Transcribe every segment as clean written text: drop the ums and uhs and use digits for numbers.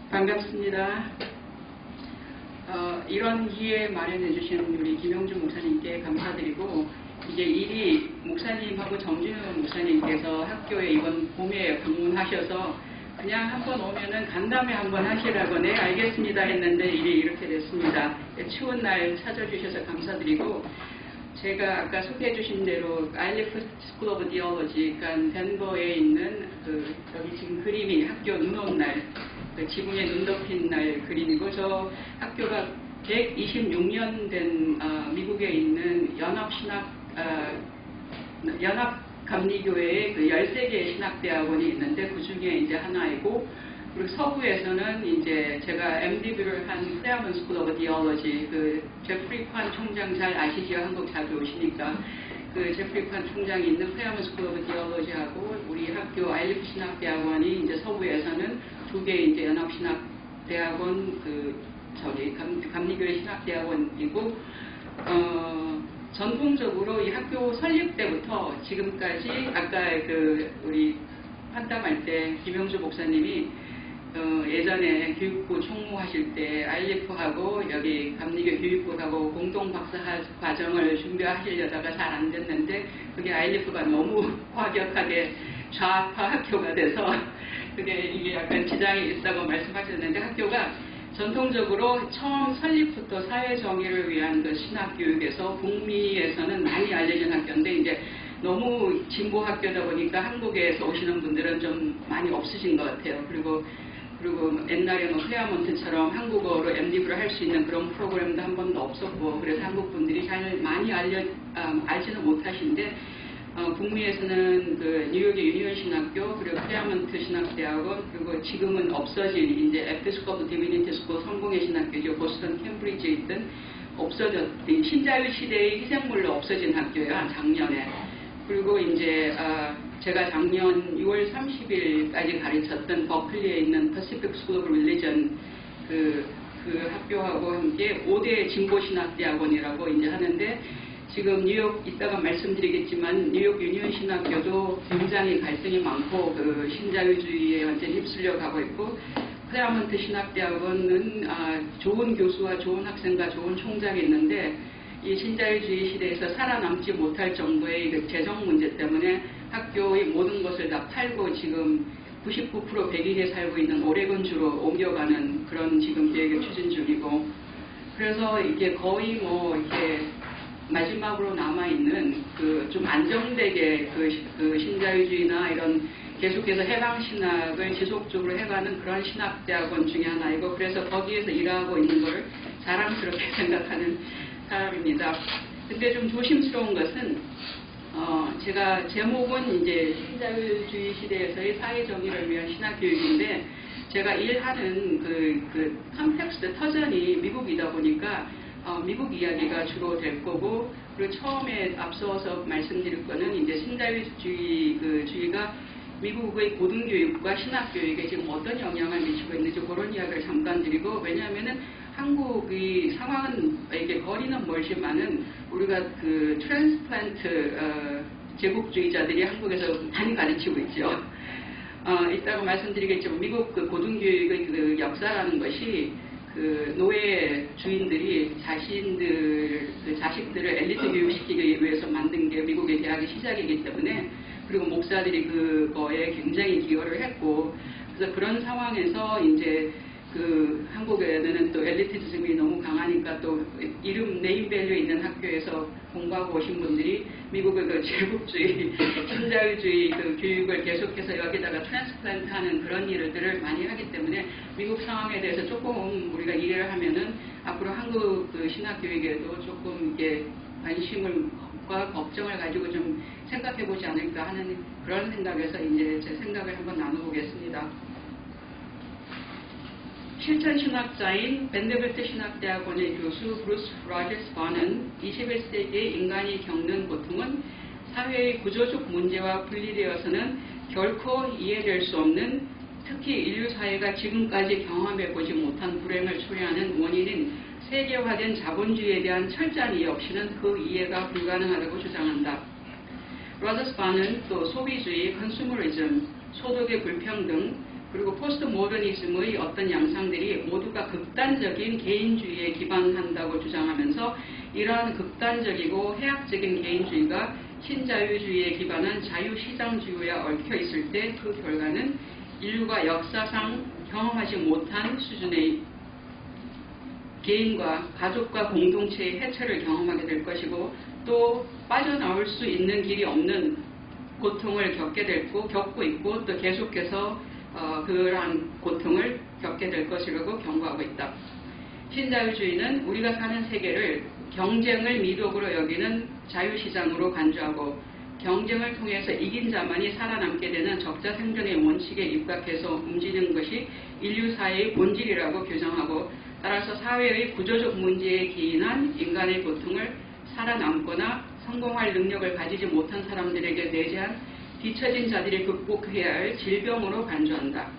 반갑습니다. 이런 기회 마련해 주신 우리 김영주 목사님께 감사드리고, 이제 일이 목사님하고 정준영 목사님께서 학교에 이번 봄에 방문하셔서 그냥 한번 오면은 간담회 한번 하시라고 네 알겠습니다 했는데 일이 이렇게 됐습니다. 추운 날 찾아주셔서 감사드리고, 제가 아까 소개해 주신 대로 아일리프 스쿨 오브 디올로지, 그러니까 덴버에 있는 여기 지금 그림이 학교 눈 온 날, 지붕에 눈 덮인 날 그림이고, 저 학교가 126년 된 미국에 있는 연합감리교회의 13개의 신학대학원이 있는데 그 중에 이제 하나이고, 그리고 서부에서는 이제 제가 MDB를 한 프레어먼 스쿨 오브 디올로지, 제프리 관 총장 잘 아시죠? 한국 자주 오시니까. 제프리 관 총장이 있는 프레어먼 스쿨 오브 디올로지하고 우리 학교 아일리프 신학대학원이 이제 서부에서는 2개 이제 연합신학대학원, 감리교회 신학대학원이고, 전통적으로 이 학교 설립 때부터 지금까지 아까 우리 환담할 때 김영주 목사님이 예전에 교육부 총무하실 때 아일리프하고 여기 감리교 교육부하고 공동 박사 과정을 준비하시려다가 잘 안 됐는데, 그게 아일리프가 너무 과격하게 좌파 학교가 돼서 이게 약간 지장이 있다고 말씀하셨는데, 학교가 전통적으로 처음 설립부터 사회정의를 위한 신학교육에서 북미에서는 많이 알려진 학교인데, 이제 너무 진보 학교다 보니까 한국에서 오시는 분들은 좀 많이 없으신 것 같아요. 그리고 옛날에 클레어먼트처럼 한국어로 MDB를 할 수 있는 그런 프로그램도 한 번도 없었고, 그래서 한국 분들이 잘 많이 알지는 못하시는데, 북미에서는 뉴욕의 유니온 신학교, 그리고 클레어먼트 신학대학원, 그리고 지금은 없어진 이제 에피스코프 디비니티 스쿨 성공의 신학교죠. 보스턴 캠브리지에 있던 없어졌던 신자유 시대의 희생물로 없어진 학교예요. 작년에. 그리고 이제 제가 작년 6월 30일까지 가르쳤던 버클리에 있는 퍼시픽 스쿨 오브 릴리전 그 학교하고 함께 5대 진보신학대학원이라고 이제 하는데, 지금 뉴욕 이따가 말씀드리겠지만 뉴욕 유니온 신학교도 굉장히 갈등이 많고 신자유주의에 완전히 휩쓸려 가고 있고, 클레어먼트 신학대학원은 좋은 교수와 좋은 학생과 좋은 총장이 있는데, 이 신자유주의 시대에서 살아남지 못할 정도의 재정 문제 때문에 학교의 모든 것을 다 팔고 지금 99% 백인에 살고 있는 오레곤주로 옮겨가는 그런 지금 계획을 추진 중이고, 그래서 이게 거의 이렇게 마지막으로 남아있는 좀 안정되게 신자유주의나 이런 계속해서 해방신학을 지속적으로 해가는 그런 신학대학원 중에 하나이고, 그래서 거기에서 일하고 있는 걸 자랑스럽게 생각하는 사람입니다. 근데 좀 조심스러운 것은, 제가 제목은 이제 신자유주의 시대에서의 사회정의를 위한 신학교육인데, 제가 일하는 컨텍스트 터전이 미국이다 보니까 미국 이야기가 주로 될 거고, 그리고 처음에 앞서서 말씀드릴 거는 이제 신자유주의가 미국의 고등교육과 신학교육에 지금 어떤 영향을 미치고 있는지 그런 이야기를 잠깐 드리고, 왜냐하면은 한국의 상황은 이게 거리는 멀지만은 우리가 트랜스플란트 제국주의자들이 한국에서 많이 가르치고 있죠. 이따가 말씀드리겠지만 미국 고등교육의 역사라는 것이 노예 주인들이 자식들을 엘리트 교육시키기 위해서 만든 게 미국의 대학의 시작이기 때문에, 그리고 목사들이 그거에 굉장히 기여를 했고, 그래서 그런 상황에서 이제 한국에는 또 엘리티즘이 너무 강하니까 또 네임밸류 있는 학교에서 공부하고 오신 분들이 미국의 제국주의, 신자유주의 교육을 계속해서 여기다가 트랜스플란트 하는 그런 일들을 많이 하기 때문에 미국 상황에 대해서 조금 우리가 이해를 하면은 앞으로 한국 신학교육에도 조금 이게 관심과 걱정을 가지고 좀 생각해 보지 않을까 하는 그런 생각에서 이제 제 생각을 한번 나눠보겠습니다. 실천신학자인 벤데빌트 신학대학원의 교수 브루스 로저스 번은 21세기의 인간이 겪는 고통은 사회의 구조적 문제와 분리되어서는 결코 이해될 수 없는, 특히 인류 사회가 지금까지 경험해보지 못한 불행을 초래하는 원인인 세계화된 자본주의에 대한 철저한 이해 없이는 그 이해가 불가능하다고 주장한다. 로저스 번은 또 소비주의, 컨슈머리즘, 소득의 불평등, 그리고 포스트 모더니즘의 어떤 양상들이 모두가 극단적인 개인주의에 기반한다고 주장하면서 이러한 극단적이고 해악적인 개인주의가 신자유주의에 기반한 자유시장주의에 얽혀 있을 때 그 결과는 인류가 역사상 경험하지 못한 수준의 개인과 가족과 공동체의 해체를 경험하게 될 것이고 또 빠져나올 수 있는 길이 없는 고통을 겪고 있고 또 계속해서 그러한 고통을 겪게 될 것이라고 경고하고 있다. 신자유주의는 우리가 사는 세계를 경쟁을 미덕으로 여기는 자유시장으로 간주하고 경쟁을 통해서 이긴 자만이 살아남게 되는 적자 생존의 원칙에 입각해서 움직이는 것이 인류 사회의 본질이라고 규정하고 따라서 사회의 구조적 문제에 기인한 인간의 고통을 살아남거나 성공할 능력을 가지지 못한 사람들에게 내재한 뒤처진 자들이 극복해야 할 질병으로 간주한다.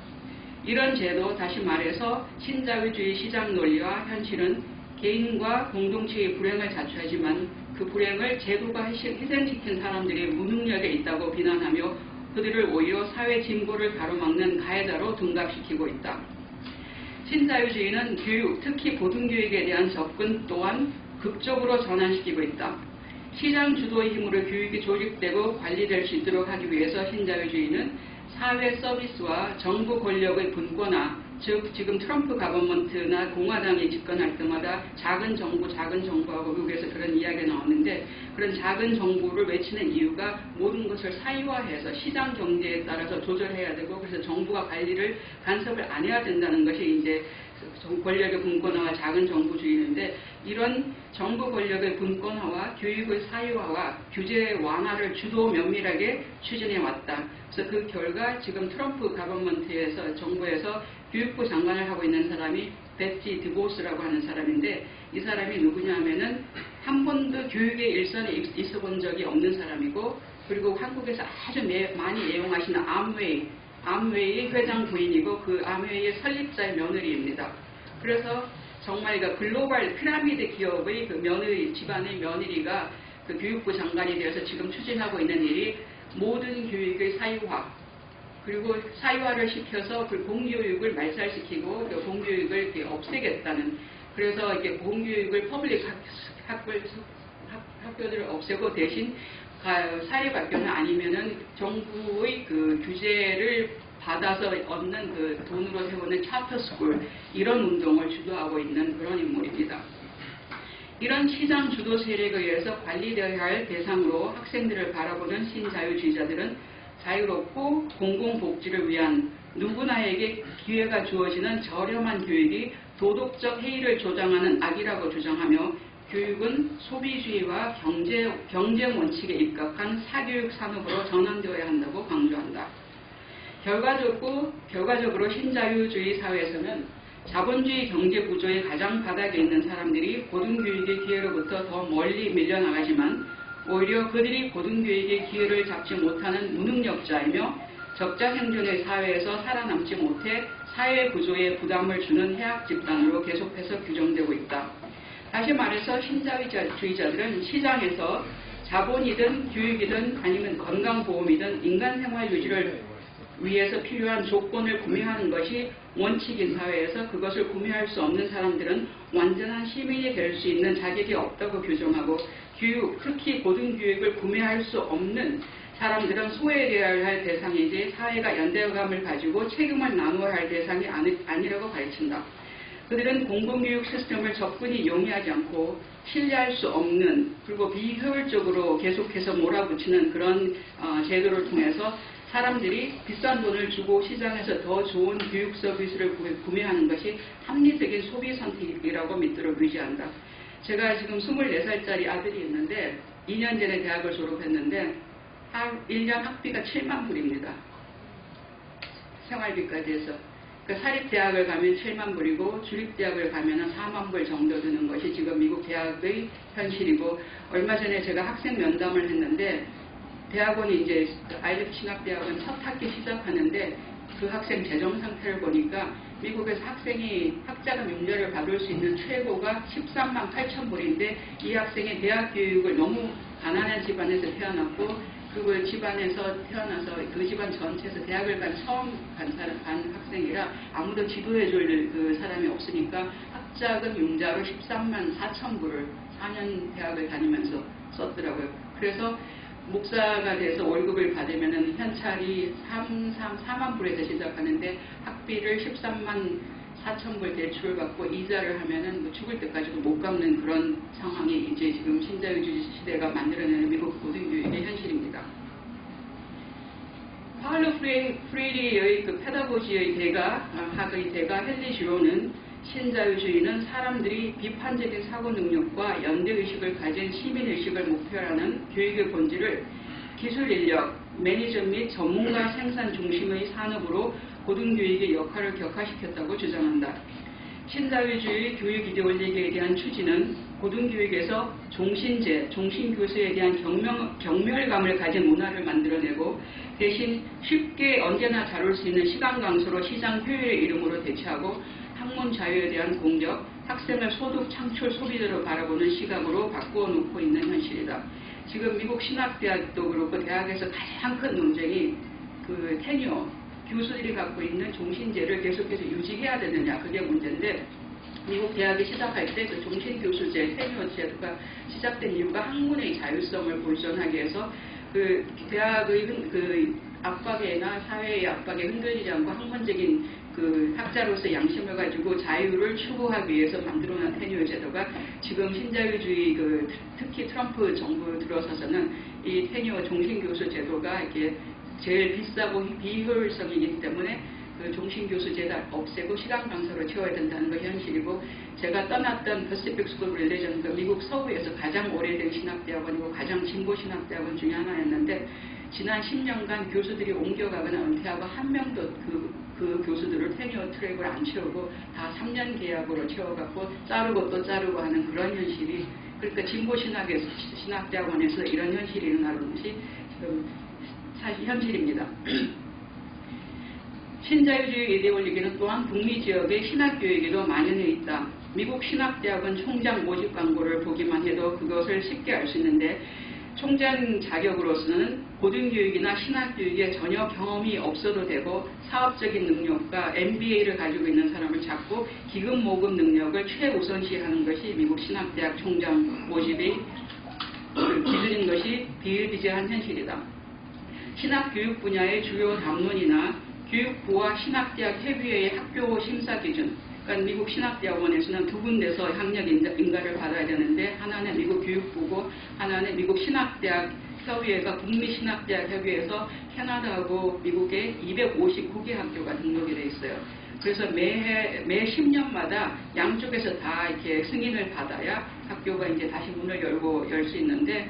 이런 제도, 다시 말해서 신자유주의 시장 논리와 현실은 개인과 공동체의 불행을 자초하지만 그 불행을 제도가 희생시킨 사람들의 무능력에 있다고 비난하며 그들을 오히려 사회 진보를 가로막는 가해자로 둔갑시키고 있다. 신자유주의는 교육, 특히 고등교육에 대한 접근 또한 극적으로 전환시키고 있다. 시장 주도의 힘으로 교육이 조직되고 관리될 수 있도록 하기 위해서 신자유주의는 사회 서비스와 정부 권력의 분권화, 즉 지금 트럼프 가버먼트나 공화당이 집권할 때마다 작은 정부하고 미국에서 그런 이야기가 나오는데 그런 작은 정부를 외치는 이유가 모든 것을 사유화해서 시장 경제에 따라서 조절해야 되고 그래서 정부가 관리를 간섭을 안 해야 된다는 것이 이제 권력의 분권화와 작은 정부주의인데 이런 정부 권력의 분권화와 교육의 사유화와 규제 완화를 주도 면밀하게 추진해 왔다. 그래서 그 결과 지금 트럼프 가버먼트에서 정부에서 교육부 장관을 하고 있는 사람이 베티 드보스라고 하는 사람인데 이 사람이 누구냐면은 한 번도 교육의 일선에 있어 본 적이 없는 사람이고 그리고 한국에서 아주 많이 애용하시는 암웨이의 회장 부인이고 그 암웨이의 설립자의 며느리입니다. 그래서 정말 글로벌 피라미드 기업의 그 며느리, 집안의 며느리가 그 교육부 장관이 되어서 지금 추진하고 있는 일이 모든 교육의 사유화, 그리고 사유화를 시켜서 그 공교육을 말살시키고 그 공교육을 없애겠다는, 그래서 이게 공교육을 퍼블릭 학교들을 없애고 대신 사립학교는 아니면은 정부의 그 규제를 받아서 얻는 그 돈으로 세우는 차터스쿨 이런 운동을 주도하고 있는 그런 인물입니다. 이런 시장 주도 세력에 의해서 관리되어야 할 대상으로 학생들을 바라보는 신자유주의자들은 자유롭고 공공복지를 위한 누구나에게 기회가 주어지는 저렴한 교육이 도덕적 해이를 조장하는 악이라고 주장하며 교육은 소비주의와 경쟁 원칙에 입각한 사교육 산업으로 전환되어야 한다고 강조한다. 결과적으로 신자유주의 사회에서는 자본주의 경제 구조의 가장 바닥에 있는 사람들이 고등교육의 기회로부터 더 멀리 밀려나가지만 오히려 그들이 고등교육의 기회를 잡지 못하는 무능력자이며 적자 생존의 사회에서 살아남지 못해 사회 구조에 부담을 주는 해악 집단으로 계속해서 규정되고 있다. 다시 말해서 신자유주의자들은 시장에서 자본이든 교육이든 아니면 건강보험이든 인간생활 유지를 위해서 필요한 조건을 구매하는 것이 원칙인 사회에서 그것을 구매할 수 없는 사람들은 완전한 시민이 될 수 있는 자격이 없다고 규정하고 교육, 특히 고등교육을 구매할 수 없는 사람들은 소외되어야 할 대상이지 사회가 연대감을 가지고 책임을 나누어야 할 대상이 아니라고 가르친다. 그들은 공공교육 시스템을 적분히 용이하지 않고 신뢰할 수 없는 그리고 비효율적으로 계속해서 몰아붙이는 그런 제도를 통해서 사람들이 비싼 돈을 주고 시장에서 더 좋은 교육 서비스를 구매하는 것이 합리적인 소비 선택이라고 믿도록 유지한다. 제가 지금 24살짜리 아들이 있는데 2년 전에 대학을 졸업했는데 1년 학비가 7만 불입니다. 생활비까지 해서. 사립대학을 가면 7만 불이고 주립대학을 가면 4만 불 정도 드는 것이 지금 미국 대학의 현실이고 얼마 전에 제가 학생 면담을 했는데 대학원이 이제 아이리프 신학대학은 첫 학기 시작하는데 그 학생 재정 상태를 보니까 미국에서 학생이 학자금 융자를 받을 수 있는 최고가 13만 8천 불인데 이 학생이 대학 교육을 너무 가난한 집안에서 태어났고 그리고 집안에서 태어나서 그 집안 전체에서 대학을 처음 간 학생이라 아무도 지도해줄 그 사람이 없으니까 학자금 융자로 13만 4천 불을 4년 대학을 다니면서 썼더라고요. 그래서 목사가 돼서 월급을 받으면은 현찰이 4만 불에서 시작하는데 학비를 13만 4천 불 대출을 받고 이자를 하면은 뭐 죽을 때까지도 못 갚는 그런 상황이 이제 지금 신자유주의 시대가 만들어내는 미국 고등교육의 현실입니다. 파울로 프레이리의 그 페다고지의 학의 대가 헨리 지로는 신자유주의는 사람들이 비판적인 사고 능력과 연대의식을 가진 시민의식을 목표로 하는 교육의 본질을 기술 인력, 매니저 및 전문가 생산 중심의 산업으로 고등교육의 역할을 격화시켰다고 주장한다. 신자유주의 교육 이데올리기에 대한 추진은 고등교육에서 종신제, 종신교수에 대한 경멸감을 가진 문화를 만들어내고 대신 쉽게 언제나 다룰 수 있는 시간 강수로 시장 효율의 이름으로 대체하고 학문 자유에 대한 공격, 학생을 소득 창출 소비자로 바라보는 시각으로 바꾸어 놓고 있는 현실이다. 지금 미국 신학대학도 그렇고 대학에서 가장 큰 논쟁이 그 테뉴어, 교수들이 갖고 있는 종신제를 계속해서 유지해야 되느냐, 그게 문제인데 미국 대학이 시작할 때 그 종신교수제, 테뉴어 제도가 시작된 이유가 학문의 자율성을 보존하기 위해서 그 대학의 그 압박에나 사회의 압박에 흔들리지 않고 학문적인 그 학자로서 양심을 가지고 자유를 추구하기 위해서 만들어낸 테뉴어 제도가 지금 신자유주의 특히 트럼프 정부 들어서서는 이 테뉴어 종신교수 제도가 이렇게 제일 비싸고 비효율성이기 때문에 그 종신교수 제도 없애고 시간 강사로 채워야 된다는 거 현실이고 제가 떠났던 퍼시픽 스쿨 릴리전 그 미국 서부에서 가장 오래된 신학대학원이고 가장 진보 신학대학원 중에 하나였는데 지난 10년간 교수들이 옮겨가거나 은퇴하고 한 명도 그 교수들을 테뉴어 트랙을 안 채우고 다 3년 계약으로 채워갖고 자르고 또 자르고 하는 그런 현실이 그러니까 진보 신학대학원에서 이런 현실이 일어나는 것이 지금 사실 현실입니다. 신자유주의 이데올리기는 또한 북미 지역의 신학교육에도 만연해 있다. 미국 신학대학원 총장 모집 광고를 보기만 해도 그것을 쉽게 알 수 있는데 총장 자격으로서는 고등교육이나 신학교육에 전혀 경험이 없어도 되고 사업적인 능력과 MBA를 가지고 있는 사람을 찾고 기금 모금 능력을 최우선시하는 것이 미국 신학대학 총장 모집의 기준인 것이 비일비재한 현실이다. 신학교육 분야의 주요 담론이나 교육부와 신학대학 협의회의 학교 심사 기준, 그러니까 미국 신학대학원에서는 두 군데서 학력 인가를 받아야 되는데 하나는 미국 교육부고 하나는 미국 신학대학 협의회가 북미 신학대학 협의회에서 캐나다하고 미국에 259개 학교가 등록이 돼 있어요. 그래서 매 10년마다 양쪽에서 다 이렇게 승인을 받아야 학교가 이제 다시 문을 열 수 있는데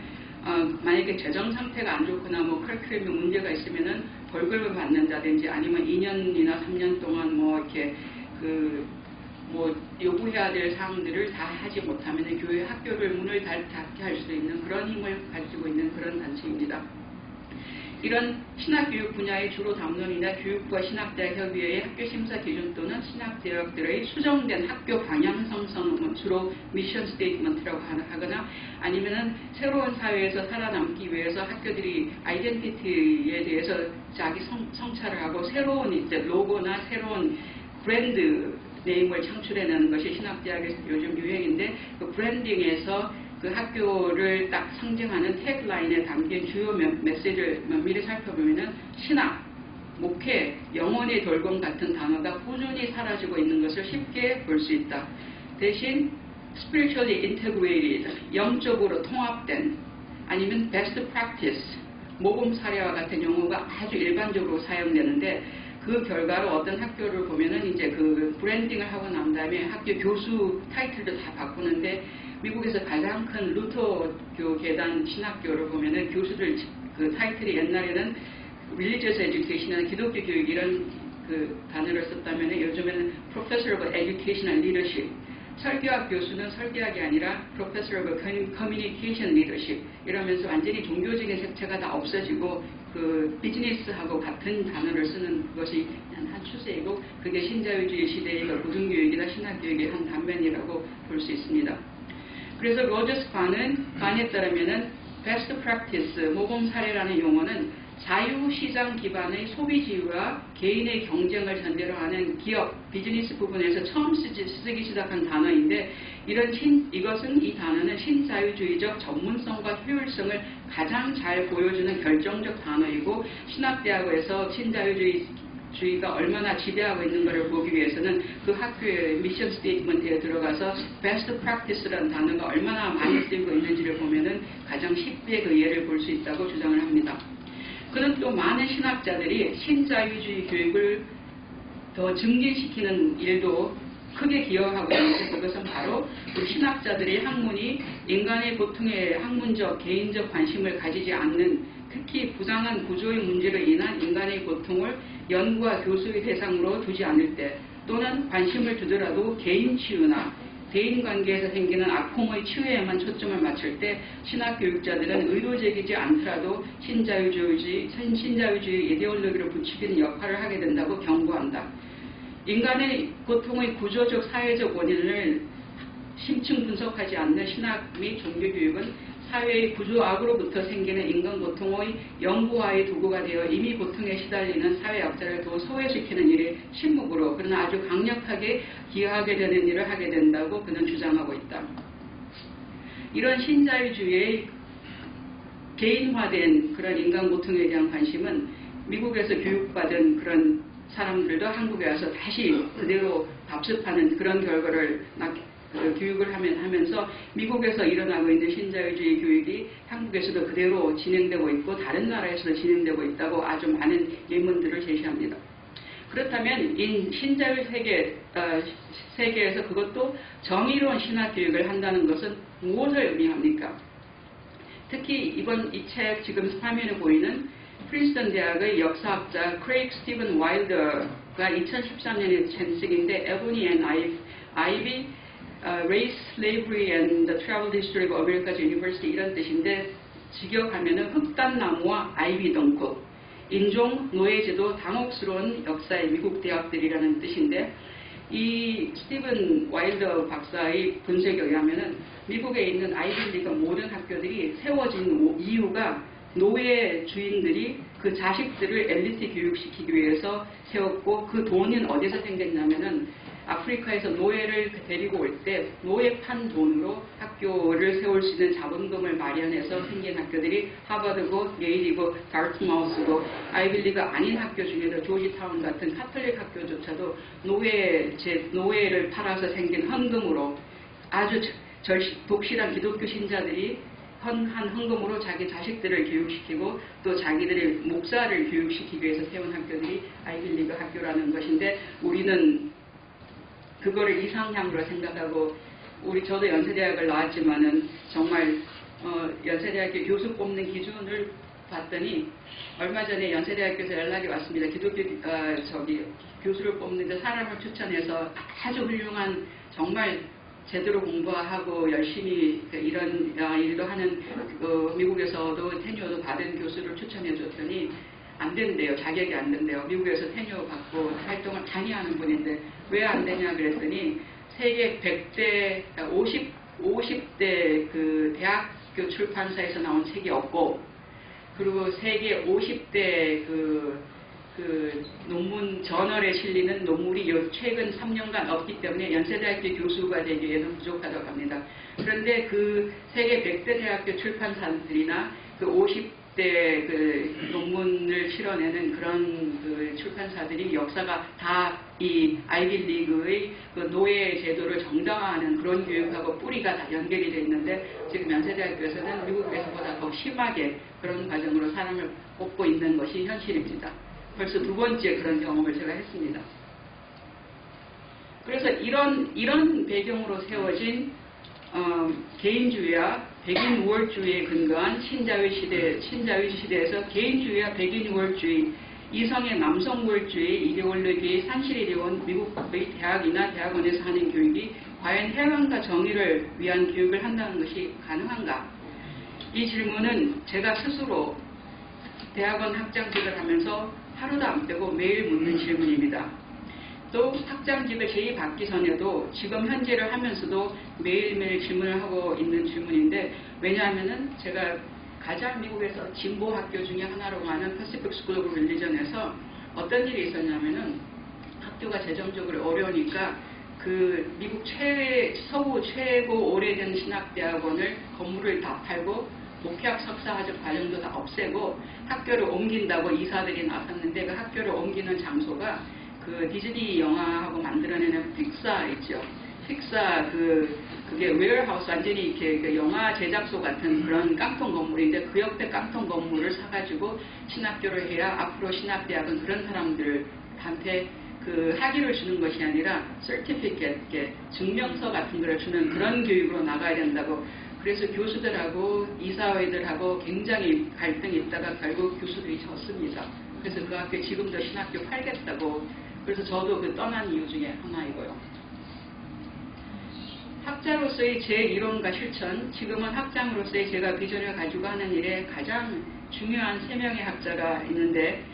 만약에 재정 상태가 안 좋거나 뭐 커리큘럼에 문제가 있으면은 벌금을 받는다든지 아니면 2년이나 3년 동안 뭐 이렇게 뭐 요구해야 될 사항들을 다 하지 못하면 교회 학교를 문을 닫게 할 수 있는 그런 힘을 가지고 있는 그런 단체입니다. 이런 신학교육 분야의 주로 담론이나 교육부와 신학대학 협의회의 학교 심사 기준 또는 신학대학들의 수정된 학교 방향성은 주로 미션 스테이트먼트라고 하거나 아니면은 새로운 사회에서 살아남기 위해서 학교들이 아이덴티티에 대해서 자기 성찰을 하고 새로운 이제 로고나 새로운 브랜드 네임을 창출해내는 것이 신학대학에서 요즘 유행인데 그 브랜딩에서 그 학교를 딱 상징하는 태그라인에 담긴 주요 메시지를 면밀히 살펴보면은 신학, 목회, 영혼의 돌봄 같은 단어가 꾸준히 사라지고 있는 것을 쉽게 볼 수 있다. 대신 spiritually integrated, 영적으로 통합된 아니면 best practice, 모범 사례와 같은 용어가 아주 일반적으로 사용되는데 그 결과로 어떤 학교를 보면은 이제 그 브랜딩을 하고 난 다음에 학교 교수 타이틀도 다 바꾸는데 미국에서 가장 큰 루터교 계단 신학교를 보면은 교수들 그 타이틀이 옛날에는 Religious Education이나 기독교 교육 이런 그 단어를 썼다면 요즘에는 Professor of Educational Leadership, 설교학 교수는 설교학이 아니라 Professor of Communication Leadership 이러면서 완전히 종교적인 색채가 다 없어지고 그 비즈니스하고 같은 단어를 쓰는 것이 한 추세이고 그게 신자유주의 시대의 고등교육이나 신학교육의 한 단면이라고 볼 수 있습니다. 그래서 로저스 반에 따르면은 best practice, 모범 사례라는 용어는 자유시장 기반의 소비지와 개인의 경쟁을 전제로 하는 기업, 비즈니스 부분에서 처음 쓰기 시작한 단어인데 이것은 이 단어는 신자유주의적 전문성과 효율성을 가장 잘 보여주는 결정적 단어이고 신학대학에서 신자유주의가 얼마나 지배하고 있는 것을 보기 위해서는 그 학교의 미션 스테이트먼트에 들어가서 best practice라는 단어가 얼마나 많이 쓰이고 있는지를 보면은 가장 쉽게 그 예를 볼 수 있다고 주장을 합니다. 그는 또 많은 신학자들이 신자유주의 교육을 더 증진시키는 일도 크게 기여하고 있는데 그것은 바로 그 신학자들의 학문이 인간의 고통에 학문적, 개인적 관심을 가지지 않는 특히 부당한 구조의 문제로 인한 인간의 고통을 연구와 교수의 대상으로 두지 않을 때 또는 관심을 두더라도 개인 치유나 대인관계에서 생기는 아픔의 치유에만 초점을 맞출 때 신학교육자들은 의도적이지 않더라도 신자유주의 이데올로기를 부추기는 역할을 하게 된다고 경고한다. 인간의 고통의 구조적 사회적 원인을 심층 분석하지 않는 신학 및 종교교육은 사회의 구조악으로부터 생기는 인간 고통의 연구와의 도구가 되어 이미 고통에 시달리는 사회약자를 더 소외시키는 일이 침묵으로 그러나 아주 강력하게 기여하게 되는 일을 하게 된다고 그는 주장하고 있다. 이런 신자유주의의 개인화된 그런 인간 고통에 대한 관심은 미국에서 교육받은 그런 사람들도 한국에 와서 다시 그대로 답습하는 그런 결과를 교육을 하면서 미국에서 일어나고 있는 신자유주의 교육이 한국에서도 그대로 진행되고 있고 다른 나라에서도 진행되고 있다고 아주 많은 예문들을 제시합니다. 그렇다면 이 신자유 세계에서 그것도 정의로운 신학 교육을 한다는 것은 무엇을 의미합니까? 특히 이번 이 책 지금 화면에 보이는 프린스턴 대학의 역사학자 크레이크 스티븐 와일더가 2013년에 낸 책인데 에보니 앤 아이비 Race, Slavery and the Travel History of America's University 이런 뜻인데 직역하면은 흑단나무와 아이비 덩크 인종, 노예제도, 당혹스러운 역사의 미국 대학들이라는 뜻인데 이 스티븐 와일더 박사의 분석에 의하면은 미국에 있는 아이비리그 모든 학교들이 세워진 이유가 노예 주인들이 그 자식들을 엘리트 교육시키기 위해서 세웠고 그 돈은 어디서 생겼냐면은 아프리카에서 노예를 데리고 올 때 노예 판 돈으로 학교를 세울 수 있는 자본금을 마련해서 생긴 학교들이 하버드고 예일이고 다르트마우스고 아이빌리그 아닌 학교 중에도 조지타운 같은 카톨릭 학교조차도 노예를 팔아서 생긴 헌금으로 아주 독실한 기독교 신자들이 한 헌금으로 자기 자식들을 교육시키고 또 자기들의 목사를 교육시키기 위해서 세운 학교들이 아이빌리그 학교라는 것인데 우리는 그거를 이상향으로 생각하고 저도 연세대학을 나왔지만은 정말 연세대학교 교수 뽑는 기준을 봤더니 얼마 전에 연세대학교에서 연락이 왔습니다. 기독교 교수를 뽑는데 사람을 추천해서 아주 훌륭한 정말 제대로 공부하고 열심히 이런 일도 하는 미국에서도 테뉴어도 받은 교수를 추천해 줬더니 안 된대요. 자격이 안 된대요. 미국에서 테뉴어 받고 활동을 많이 하는 분인데 왜 안 되냐 그랬더니 세계 100대, 50대 그 대학교 출판사에서 나온 책이 없고 그리고 세계 50대 그 논문 저널에 실리는 논문이 최근 3년간 없기 때문에 연세대학교 교수가 되기에는 부족하다고 합니다. 그런데 그 세계 100대 대학교 출판사들이나 그 50대 그 논문을 실어내는 그런 그 출판사들이 역사가 다 이 아이빌리그의 그 노예 제도를 정당화하는 그런 교육하고 뿌리가 다 연결이 되어 있는데 지금 연세대학교에서는 미국에서보다 더 심하게 그런 과정으로 사람을 뽑고 있는 것이 현실입니다. 벌써 두 번째 그런 경험을 제가 했습니다. 그래서 이런 배경으로 세워진 개인주의와 백인 우월주의에 근거한 신자유 시대에서 개인주의와 백인 우월주의, 이성의 남성 우월주의 이데올로기의 산실이 되어온 미국의 대학이나 대학원에서 하는 교육이 과연 해방과 정의를 위한 교육을 한다는 것이 가능한가? 이 질문은 제가 스스로 대학원 학장직을 하면서 하루도 안 빼고 매일 묻는 질문입니다. 또 학장직을 제의받기 전에도 지금 현재를 하면서도 매일매일 질문을 하고 있는 질문인데 왜냐하면은 제가 가장 미국에서 진보 학교 중에 하나로 하는 패시픽 스쿨 오브 릴리전에서 어떤 일이 있었냐면은 학교가 재정적으로 어려우니까 그 미국 서구 최고 오래된 신학대학원을 건물을 다 팔고 목회학 석사학위 과정도 다 없애고 학교를 옮긴다고 이사들이 나섰는데 그 학교를 옮기는 장소가 그 디즈니 영화하고 만들어내는 픽사 있죠. 픽사 그게 웨어하우스 완전히 이렇게 그 영화 제작소 같은 그런 깡통 건물인데 그 옆에 깡통 건물을 사가지고 신학교를 해야 앞으로 신학대학은 그런 사람들한테 그 학위를 주는 것이 아니라 certificate, 증명서 같은 걸 주는 그런 교육으로 나가야 된다고. 그래서 교수들하고 이사회들하고 굉장히 갈등이 있다가 결국 교수들이 졌습니다. 그래서 그 학교 지금도 신학교 팔겠다고. 그래서 저도 그 떠난 이유 중에 하나이고요. 학자로서의 제 이론과 실천, 지금은 학장으로서의 제가 비전을 가지고 하는 일에 가장 중요한 3명의 학자가 있는데,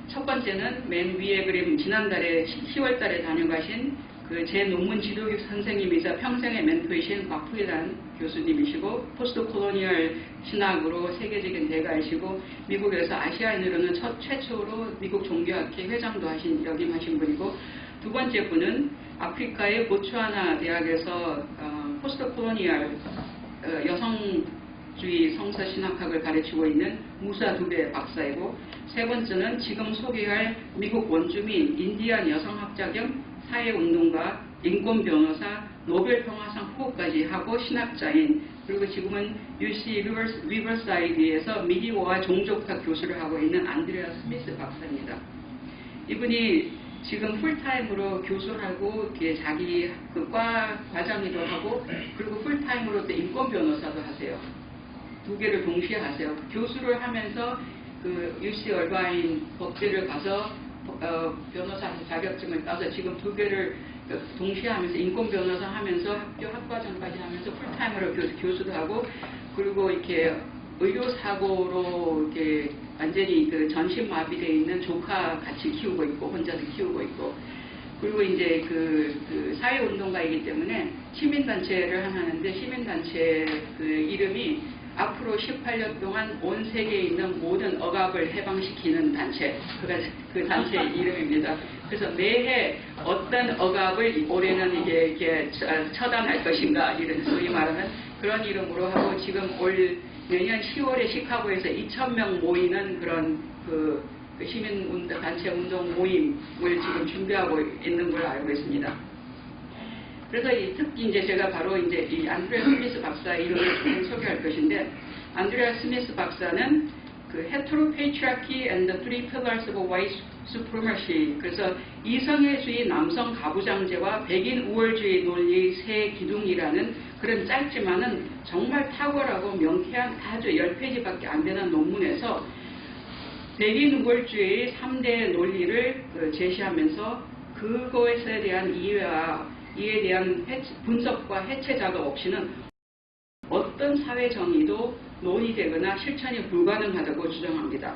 첫 번째는 맨 위에 그림 지난달에 10월 달에 다녀가신 그 제 논문 지도교육 선생님이자 평생의 멘토이신 곽부일한 교수님이시고 포스트 콜로니얼 신학으로 세계적인 대가이시고 미국에서 아시아인으로는 최초로 미국 종교학회 회장도 역임하신 분이고, 두 번째 분은 아프리카의 보츠와나 대학에서 포스트 콜로니얼 여성주의 성서신학학을 가르치고 있는 무사 두베 박사이고, 세 번째는 지금 소개할 미국 원주민 인디안 여성학자 겸 사회운동가, 인권변호사, 노벨평화상 후보까지 하고 신학자인, 그리고 지금은 UC 리버사이드에서 미디어와 종족학 교수를 하고 있는 안드레아 스미스 박사입니다. 이분이 지금 풀타임으로 교수하고 자기 그 과장이도 하고 그리고 풀타임으로 또 인권변호사도 하세요. 두 개를 동시에 하세요. 교수를 하면서 그 UC 얼바인 법대를 가서 변호사 자격증을 따서 지금 두 개를 동시에 하면서 인권 변호사 하면서 학교 학과정까지 하면서 풀타임으로 교수도 하고, 그리고 이렇게 의료사고로 이렇게 완전히 그 전신마비되어 있는 조카 같이 키우고 있고 혼자서 키우고 있고, 그리고 이제 그 사회운동가이기 때문에 시민단체를 하는데 시민단체 그 이름이 앞으로 18년 동안 온 세계에 있는 모든 억압을 해방시키는 단체, 그 단체 이름입니다. 그래서 매해 어떤 억압을 올해는 이게 처단할 것인가, 이런 소위 말하는 그런 이름으로 하고, 지금 올 내년 10월에 시카고에서 2,000명 모이는 그런 그 시민운동 단체 운동 모임을 지금 준비하고 있는 걸로 알고 있습니다. 그래서 특히 이제 제가 바로 이제 이 안드레아 스미스 박사 이름을 좀 소개할 것인데, 안드레아 스미스 박사는 그 Heteropatriarchy and the Three Pillars of White Supremacy, 그래서 이성애주의 남성 가부장제와 백인 우월주의 논리의 세 기둥이라는 그런 짧지만은 정말 탁월하고 명쾌한 아주 10페이지밖에 안 되는 논문에서 백인 우월주의의 3대 논리를 제시하면서 그것에 대한 이에 대한 분석과 해체 작업 없이는 어떤 사회 정의도 논의되거나 실천이 불가능하다고 주장합니다.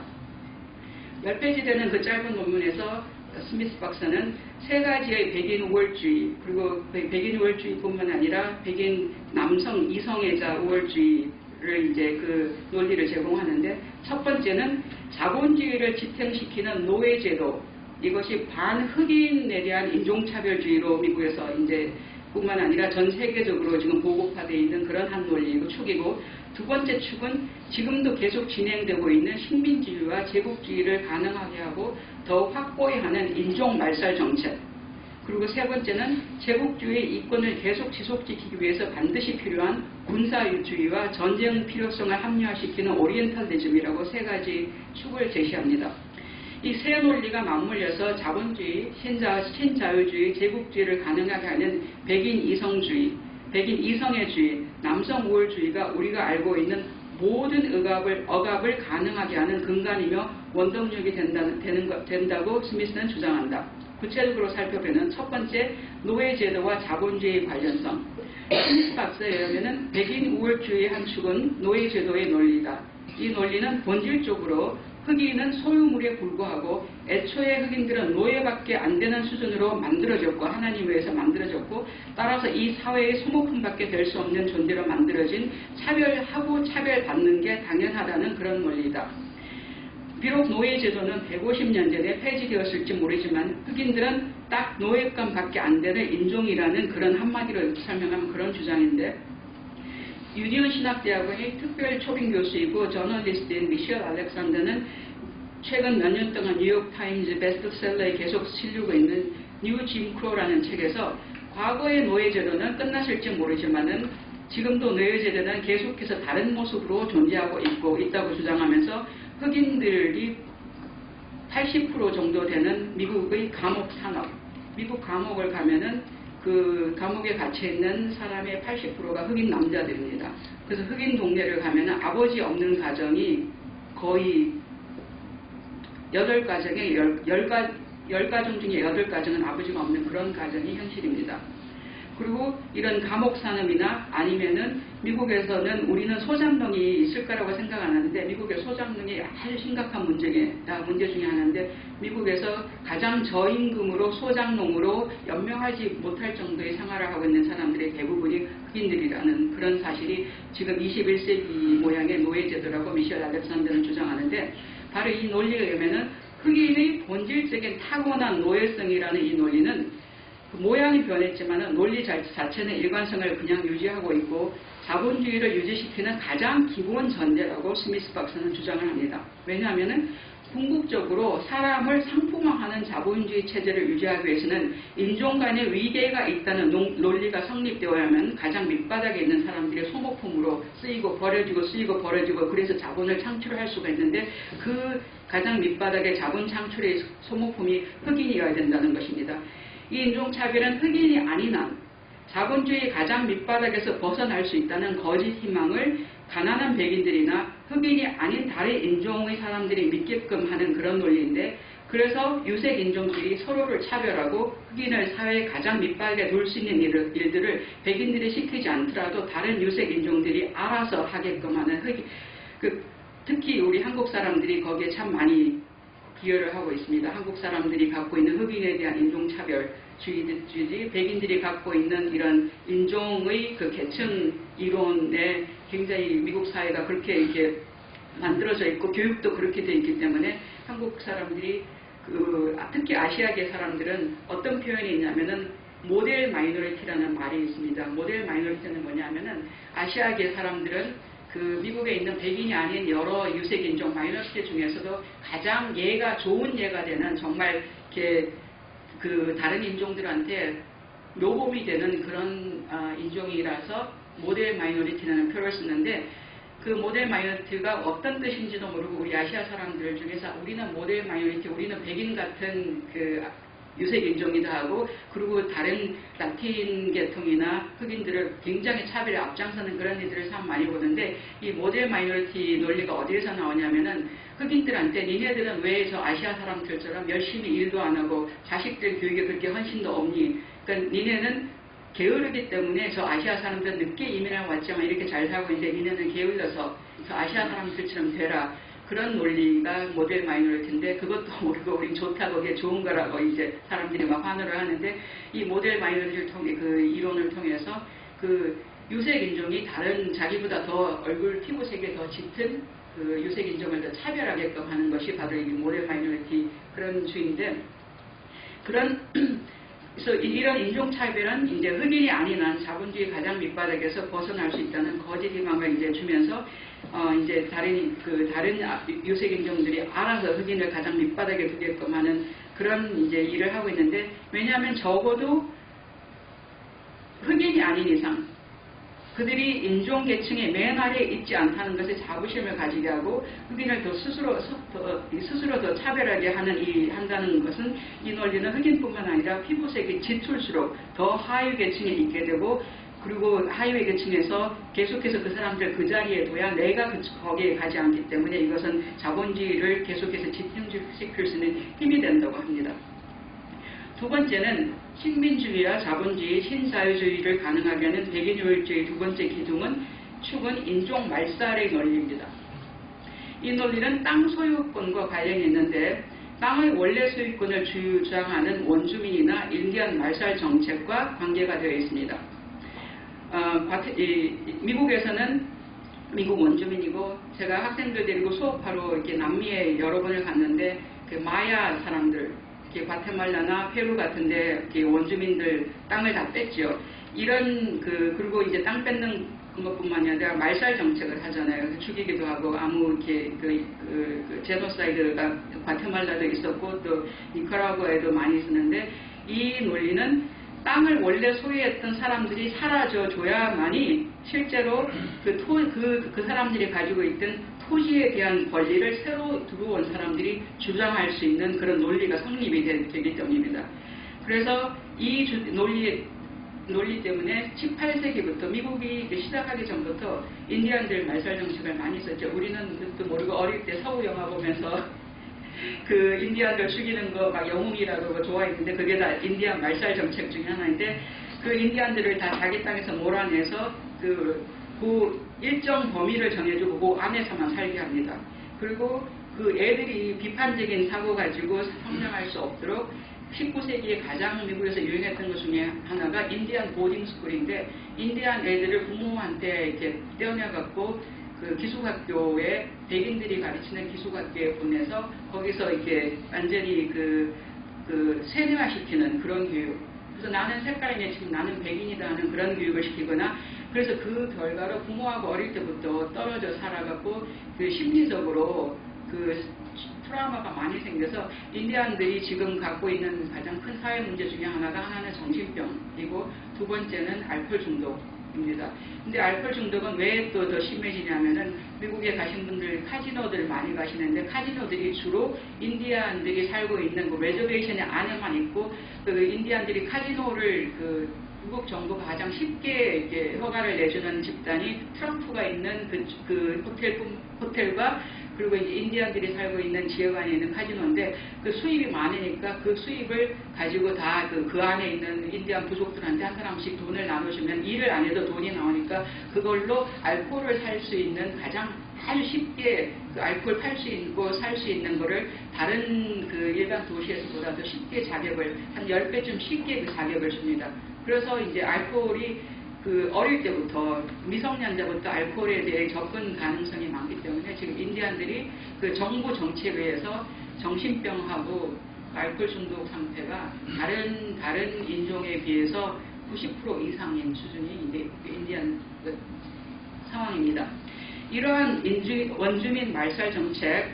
10페이지 되는 그 짧은 논문에서 스미스 박사는 3가지의 백인 우월주의, 그리고 백인 우월주의뿐만 아니라 백인 남성 이성애자 우월주의를 이제 그 논리를 제공하는데, 첫 번째는 자본주의를 지탱시키는 노예제도, 이것이 반흑인에 대한 인종차별주의로 미국에서 이제 뿐만 아니라 전 세계적으로 지금 보급화되어 있는 그런 한 논리이고 축이고, 두 번째 축은 지금도 계속 진행되고 있는 식민주의와 제국주의를 가능하게 하고 더욱 확고히 하는 인종 말살 정책, 그리고 세 번째는 제국주의 이권을 계속 지속시키기 위해서 반드시 필요한 군사주의와 전쟁 필요성을 합리화시키는 오리엔탈리즘이라고 3가지 축을 제시합니다. 이 세 논리가 맞물려서 자본주의, 신자유주의, 제국주의를 가능하게 하는 백인 이성주의, 백인 이성애주의, 남성 우월주의가 우리가 알고 있는 모든 억압을 가능하게 하는 근간이며 원동력이 된다고 스미스는 주장한다. 구체적으로 살펴보면 첫 번째, 노예제도와 자본주의 관련성. 스미스 박사에 의하면 백인 우월주의의 한 축은 노예제도의 논리다. 이 논리는 본질적으로 흑인은 소유물에 불과하고 애초에 흑인들은 노예밖에 안 되는 수준으로 만들어졌고 하나님 외에서 만들어졌고 따라서 이 사회의 소모품밖에 될 수 없는 존재로 만들어진 차별하고 차별받는 게 당연하다는 그런 논리다. 비록 노예제도는 150년 전에 폐지되었을지 모르지만 흑인들은 딱 노예감밖에 안 되는 인종이라는 그런 한마디로 설명하면 그런 주장인데 유니온 신학대학원의 특별 초빙 교수이고 저널리스트인 미셸 알렉산더는 최근 몇 년 동안 뉴욕타임즈 베스트셀러에 계속 실리고 있는 뉴 짐 크로라는 책에서 과거의 노예제도는 끝났을지 모르지만은 지금도 노예제도는 계속해서 다른 모습으로 존재하고 있다고 주장하면서 흑인들이 80% 정도 되는 미국의 감옥 산업, 미국 감옥을 가면은 그 감옥에 갇혀있는 사람의 80%가 흑인 남자들입니다. 그래서 흑인 동네를 가면은 아버지 없는 가정이 거의 8가정에 10가정 중에 8가정은 아버지가 없는 그런 가정이 현실입니다. 그리고 이런 감옥 산업이나 아니면은 미국에서는 우리는 소장농이 있을 거라고 생각 안 하는데 미국의 소장농이 아주 심각한 문제 중에 하나인데 미국에서 가장 저임금으로 소장농으로 연명하지 못할 정도의 생활을 하고 있는 사람들의 대부분이 흑인들이라는 그런 사실이 지금 21세기 모양의 노예제도라고 미셸 알렉산더는 주장하는데 바로 이 논리에 의하면은 흑인의 본질적인 타고난 노예성이라는 이 논리는 모양이 변했지만 논리 자체는 일관성을 그냥 유지하고 있고 자본주의를 유지시키는 가장 기본 전제라고 스미스 박사는 주장을 합니다. 왜냐하면 궁극적으로 사람을 상품화하는 자본주의 체제를 유지하기 위해서는 인종 간의 위계가 있다는 논리가 성립되어야 하면 가장 밑바닥에 있는 사람들의 소모품으로 쓰이고 버려지고 그래서 자본을 창출할 수가 있는데 그 가장 밑바닥의 자본 창출의 소모품이 흑인이어야 된다는 것입니다. 이 인종차별은 흑인이 아닌 한 자본주의 가장 밑바닥에서 벗어날 수 있다는 거짓 희망을 가난한 백인들이나 흑인이 아닌 다른 인종의 사람들이 믿게끔 하는 그런 논리인데 그래서 유색 인종들이 서로를 차별하고 흑인을 사회의 가장 밑바닥에 놓을 수 있는 일들을 백인들이 시키지 않더라도 다른 유색 인종들이 알아서 하게끔 하는 특히 우리 한국 사람들이 거기에 참 많이 기여를 하고 있습니다. 한국 사람들이 갖고 있는 흑인에 대한 인종차별주의, 백인들이 갖고 있는 이런 인종의 그 계층 이론에 굉장히 미국 사회가 그렇게 이렇게 만들어져 있고 교육도 그렇게 되어 있기 때문에 한국 사람들이 특히 아시아계 사람들은 어떤 표현이 있냐면은 모델 마이너리티라는 말이 있습니다. 모델 마이너리티는 뭐냐면은 아시아계 사람들은 그 미국에 있는 백인이 아닌 여러 유색인종 마이너리티 중에서도 가장 좋은 예가 되는 정말 이렇게 그 다른 인종들한테 모범이 되는 그런 인종이라서 모델 마이너리티라는 표현을 쓰는데 그 모델 마이너리티가 어떤 뜻인지도 모르고 우리 아시아 사람들 중에서 우리는 모델 마이너리티, 우리는 백인 같은 그 유색 인종이다 하고 그리고 다른 라틴 계통이나 흑인들을 굉장히 차별에 앞장서는 그런 일들을 참 많이 보는데 이 모델 마이너리티 논리가 어디에서 나오냐면은 흑인들한테 니네들은 왜 저 아시아 사람들처럼 열심히 일도 안 하고 자식들 교육에 그렇게 헌신도 없니? 그러니까 니네는 게으르기 때문에 저 아시아 사람들은 늦게 이민을 왔지만 이렇게 잘 살고 있는데 니네는 게을러서 저 아시아 사람들처럼 되라. 그런 논리가 모델 마이너리티인데 그것도 모르고 우린 좋다고 그게 좋은 거라고 이제 사람들이 막 환호를 하는데 이 모델 마이너리티를 통해 그 이론을 통해서 그 유색 인종이 다른 자기보다 더 얼굴 피부색이 더 짙은 그 유색 인종을 더 차별하게끔 하는 것이 바로 이 모델 마이너리티 그런 주의인데 그래서 이런 인종차별은 이제 흑인이 아닌 한 자본주의 가장 밑바닥에서 벗어날 수 있다는 거짓 희망을 이제 주면서 이제 다른 유색 인종들이 알아서 흑인을 가장 밑바닥에 두게끔 하는 그런 이제 일을 하고 있는데 왜냐하면 적어도 흑인이 아닌 이상 그들이 인종 계층의 맨 아래에 있지 않다는 것에 자부심을 가지게 하고 흑인을 스스로 더 차별하게 한다는 것은 이 논리는 흑인뿐만 아니라 피부색이 짙을수록 더 하위 계층에 있게 되고 그리고 하위 계층에서 계속해서 그 사람들 그 자리에 둬야 내가 거기에 가지 않기 때문에 이것은 자본주의를 계속해서 집중시킬 수 있는 힘이 된다고 합니다. 두 번째는 식민주의와 자본주의, 신자유주의를 가능하게 하는 백인효율주의 두 번째 기둥은 축은 인종 말살의 논리입니다. 이 논리는 땅 소유권과 관련이 있는데 땅의 원래 소유권을 주장하는 원주민이나 인디안 말살 정책과 관계가 되어 있습니다. 미국에서는 미국 원주민이고 제가 학생들 데리고 수업하러 이렇게 남미에 여러 번을 갔는데 그 마야 사람들, 이렇게 과테말라나 페루 같은데 원주민들 땅을 다 뺐죠. 이런 그리고 이제 땅 뺏는 것뿐만이 아니라 말살 정책을 하잖아요. 죽이기도 하고 아무 이렇게 제노사이드가 과테말라도 있었고 또 니카라구아에도 많이 있었는데 이 논리는 땅을 원래 소유했던 사람들이 사라져 줘야만이 실제로 그 사람들이 가지고 있던 토지에 대한 권리를 새로 들어온 사람들이 주장할 수 있는 그런 논리가 성립이 되기 때문입니다. 그래서 이 논리 때문에 18세기부터 미국이 시작하기 전부터 인디안들 말살 정책을 많이 썼죠. 우리는 그것도 모르고 어릴 때 서구 영화 보면서 그 인디안들 죽이는 거 막 영웅이라고 좋아했는데 그게 다 인디안 말살 정책 중에 하나인데 그 인디안들을 다 자기 땅에서 몰아내서 그 일정 범위를 정해주고 그 안에서만 살게 합니다. 그리고 그 애들이 비판적인 사고 가지고 성장할 수 없도록 19세기에 가장 미국에서 유행했던 것 중에 하나가 인디안 보딩 스쿨인데 인디안 애들을 부모한테 이렇게 떼어내갖고 그 기숙학교에 백인들이 가르치는 기숙학교에 보내서 거기서 이렇게 완전히 그 세뇌화시키는 그런 교육. 그래서 나는 색깔이네 지금 나는 백인이다 하는 그런 교육을 시키거나 그래서 그 결과로 부모하고 어릴 때부터 떨어져 살아갖고 그 심리적으로 그 트라우마가 많이 생겨서 인디안들이 지금 갖고 있는 가장 큰 사회 문제 중에 하나는 정신병이고 두 번째는 알코올 중독입니다. 근데 알코올 중독은 왜 또 더 심해지냐면은 미국에 가신 분들 카지노들 많이 가시는데 카지노들이 주로 인디안들이 살고 있는 그 레저베이션 안에만 있고 그 인디안들이 카지노를 미국 정부가 가장 쉽게 이렇게 허가를 내주는 집단이 트럼프가 있는 그 호텔과 그리고 이제 인디안들이 살고 있는 지역 안에 있는 카지노인데 그 수입이 많으니까 그 수입을 가지고 다 그 안에 있는 인디안 부족들한테 한 사람씩 돈을 나눠주면 일을 안 해도 돈이 나오니까 그걸로 알코올을 살 수 있는 가장 아주 쉽게 그 알코올 팔 수 있고 살 수 있는 거를 다른 그 일반 도시에서보다도 쉽게 자격을 한 10배쯤 쉽게 그 자격을 줍니다. 그래서 이제 알코올이 그 어릴 때부터 미성년자부터 알코올에 대해 접근 가능성이 많기 때문에 지금 인디안들이 그 정부 정책에 의해서 정신병하고 알코올 중독 상태가 다른 인종에 비해서 90% 이상인 수준이 이제 인디안 상황입니다. 이러한 원주민 말살 정책,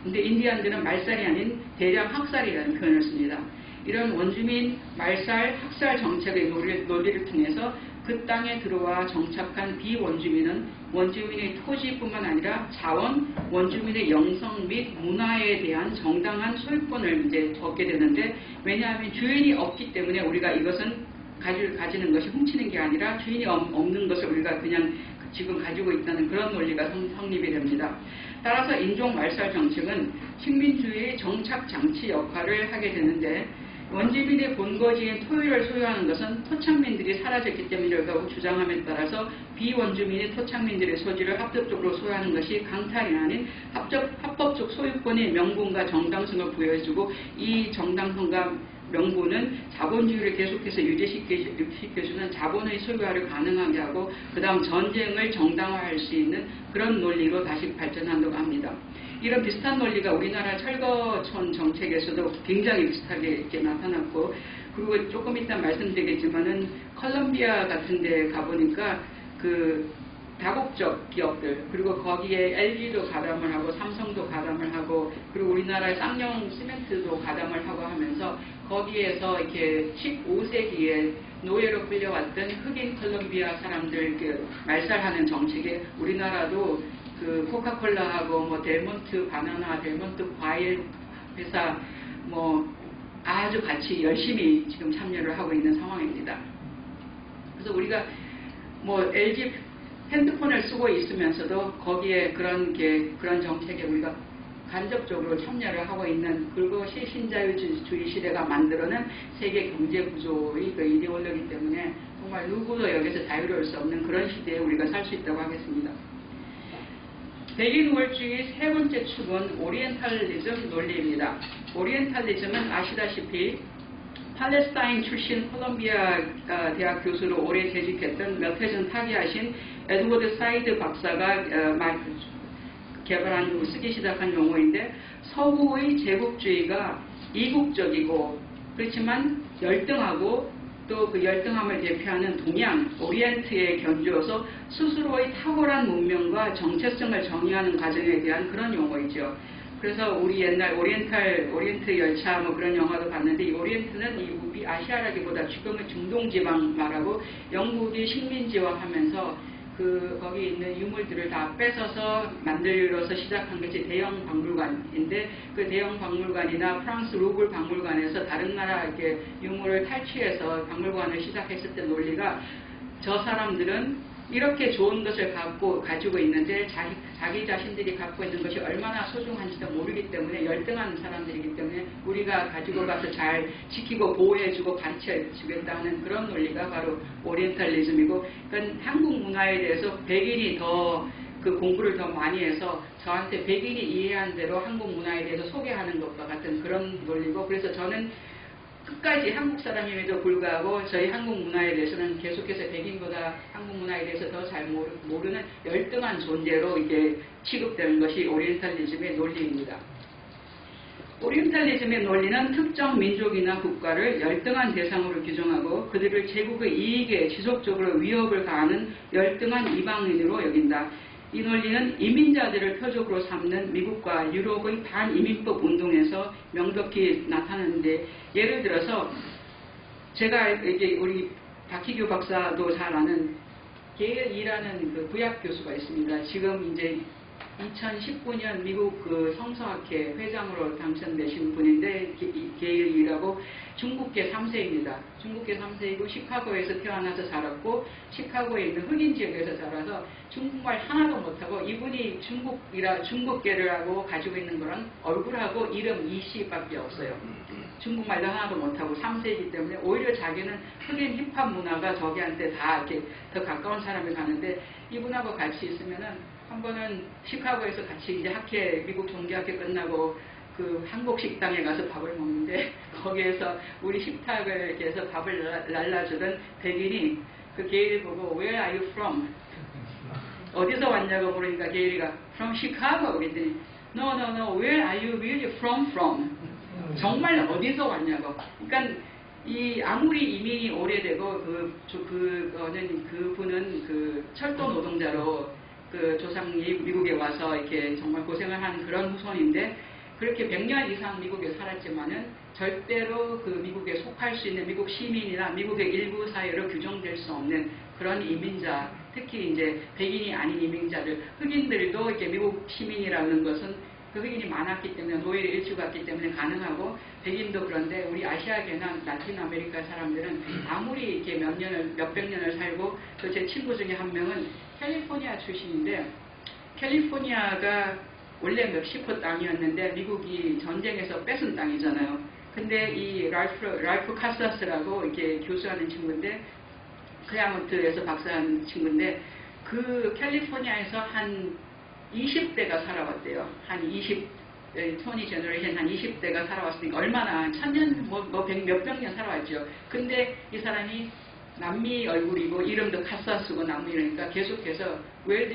근데 인디안들은 말살이 아닌 대량 학살이라는 표현을 씁니다. 이런 원주민 말살, 학살 정책의 논리를 통해서 그 땅에 들어와 정착한 비원주민은 원주민의 토지뿐만 아니라 자원, 원주민의 영성 및 문화에 대한 정당한 소유권을 이제 얻게 되는데 왜냐하면 주인이 없기 때문에 우리가 이것은 가지는 것이 훔치는 게 아니라 주인이 없는 것을 우리가 그냥 지금 가지고 있다는 그런 논리가 성립이 됩니다. 따라서 인종 말살 정책은 식민주의의 정착 장치 역할을 하게 되는데 원주민의 본거지인 토지를 소유하는 것은 토착민들이 사라졌기 때문이라고 주장함에 따라서 비원주민이 토착민들의 소지를 합법적으로 소유하는 것이 강탈이 아닌 합법적 소유권의 명분과 정당성을 부여해주고 이 정당성과 명분은 자본주의를 계속해서 유지시켜주는 자본의 소유화를 가능하게 하고 그 다음 전쟁을 정당화할 수 있는 그런 논리로 다시 발전한다고 합니다. 이런 비슷한 논리가 우리나라 철거촌 정책에서도 굉장히 비슷하게 이렇게 나타났고 그리고 조금 이따 말씀드리겠지만은 컬럼비아 같은 데 가보니까 그 다국적 기업들 그리고 거기에 LG도 가담을 하고 삼성도 가담을 하고 그리고 우리나라의 쌍용 시멘트도 가담을 하고 하면서 거기에서 이렇게 15세기에 노예로 끌려왔던 흑인 컬럼비아 사람들 말살하는 정책에 우리나라도 그 코카콜라하고 뭐 델몬트 바나나, 델몬트 과일 회사 뭐 아주 같이 열심히 지금 참여를 하고 있는 상황입니다. 그래서 우리가 뭐 LG 핸드폰을 쓰고 있으면서도 거기에 그런 정책에 우리가 간접적으로 참여를 하고 있는 그것이 신자유주의 시대가 만들어낸 세계 경제 구조의 그 이데올로기 때문에 정말 누구도 여기서 자유로울 수 없는 그런 시대에 우리가 살 수 있다고 하겠습니다. 백인 우월주의 세 번째 축은 오리엔탈리즘 논리입니다. 오리엔탈리즘은 아시다시피 팔레스타인 출신 콜롬비아 대학 교수로 오래 재직했던 몇 해 전 타계하신 에드워드 사이드 박사가 개발한 쓰기 시작한 용어인데, 서구의 제국주의가 이국적이고 그렇지만 열등하고 또 그 열등함을 대표하는 동양, 오리엔트에 견주어서 스스로의 탁월한 문명과 정체성을 정의하는 과정에 대한 그런 용어이죠. 그래서 우리 옛날 오리엔트 열차 뭐 그런 영화도 봤는데, 이 오리엔트는 이 우리 아시아라기보다 지금의 중동 지방 말하고 영국이 식민지화하면서 거기 있는 유물들을 다 뺏어서 만들어서 시작한 것이 대형 박물관인데, 그 대형 박물관이나 프랑스 루블 박물관에서 다른 나라 이렇게 유물을 탈취해서 박물관을 시작했을 때 논리가, 저 사람들은 이렇게 좋은 것을 가지고 있는데 자기 자신들이 갖고 있는 것이 얼마나 소중한지도 모르기 때문에, 열등한 사람들이기 때문에 우리가 가지고 가서 잘 지키고 보호해주고 가르쳐주겠다는 그런 논리가 바로 오리엔탈리즘이고, 그러니까 한국 문화에 대해서 백인이 더 그 공부를 더 많이 해서 저한테 백인이 이해한 대로 한국 문화에 대해서 소개하는 것과 같은 그런 논리고, 그래서 저는 끝까지 한국 사람임에도 불구하고 저희 한국 문화에 대해서는 계속해서 백인보다 한국 문화에 대해서 더 잘 모르는 열등한 존재로 이게 취급되는 것이 오리엔탈리즘의 논리입니다. 오리엔탈리즘의 논리는 특정 민족이나 국가를 열등한 대상으로 규정하고 그들을 제국의 이익에 지속적으로 위협을 가하는 열등한 이방인으로 여긴다. 이 논리는 이민자들을 표적으로 삼는 미국과 유럽의 반이민법 운동에서 명백히 나타나는데, 예를 들어서 제가 이제 우리 박희규 박사도 잘 아는 게일 이라는 그 부약 교수가 있습니다. 지금 이제 2019년 미국 그 성서학회 회장으로 당선되신 분인데, 게일 이라고 중국계 3세입니다. 중국계 3세이고 시카고에서 태어나서 자랐고 시카고에 있는 흑인 지역에서 자라서 중국말 하나도 못하고, 이분이 중국계를 하고 가지고 있는 거는 얼굴하고 이름 이씨밖에 없어요. 중국말도 하나도 못하고 3세이기 때문에 오히려 자기는 흑인 힙합 문화가 저기한테 다 이렇게 더 가까운 사람이 가는데, 이분하고 같이 있으면은 한 번은 시카고에서 같이 이제 미국 종교학회 끝나고 그 한국 식당에 가서 밥을 먹는데, 거기에서 우리 식탁을 이렇게 해서 밥을 날라주던 백인이 그 게일을 보고 Where are you from? 어디서 왔냐고 물으니까 게일이가 From Chicago. 그랬더니 No, Where are you really from? 정말 어디서 왔냐고. 그러니까 아무리 이민이 오래되고 그분은 그 철도 노동자로 그 조상이 미국에 와서 이렇게 정말 고생을 한 그런 후손인데, 그렇게 100년 이상 미국에 살았지만은 절대로 그 미국에 속할 수 있는 미국 시민이나 미국의 일부 사회로 규정될 수 없는 그런 이민자, 특히 이제 백인이 아닌 이민자들, 흑인들도 이렇게 미국 시민이라는 것은 그 흑인이 많았기 때문에, 노예를 일찍 왔기 때문에 가능하고, 백인도 그런데 우리 아시아계나 라틴 아메리카 사람들은 아무리 이렇게 몇백 년을 살고, 또 제 친구 중에 한 명은 캘리포니아 출신인데, 캘리포니아가 원래 멕시코 땅이었는데 미국이 전쟁에서 뺏은 땅이잖아요. 근데 이 랄프 카사스라고 이렇게 교수하는 친구인데, 클라모트에서 박사하는 친구인데, 그 캘리포니아에서 한 20대가 살아왔대요. 한 20 제너레이션 한 20대가 살아왔으니까 얼마나 1000년 몇백 년 살아왔죠. 근데 이 사람이 남미 얼굴이고 이름도 카사스고 남미니까 계속해서 When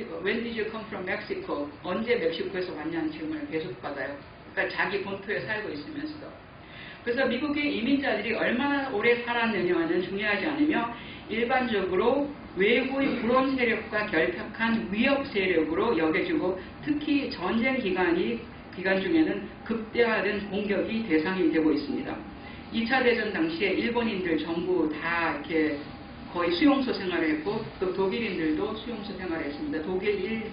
did you come from Mexico? 언제 멕시코에서 왔냐는 질문을 계속 받아요. 그러니까 자기 본토에 살고 있으면서도. 그래서 미국의 이민자들이 얼마나 오래 살았느냐는 중요하지 않으며, 일반적으로 외부의 불온 세력과 결탁한 위협 세력으로 여겨지고, 특히 전쟁 기간 중에는 극대화된 공격이 대상이 되고 있습니다. 2차 대전 당시에 일본인들 전부 다 이렇게 거의 수용소 생활을 했고, 또 독일인들도 수용소 생활을 했습니다. 독일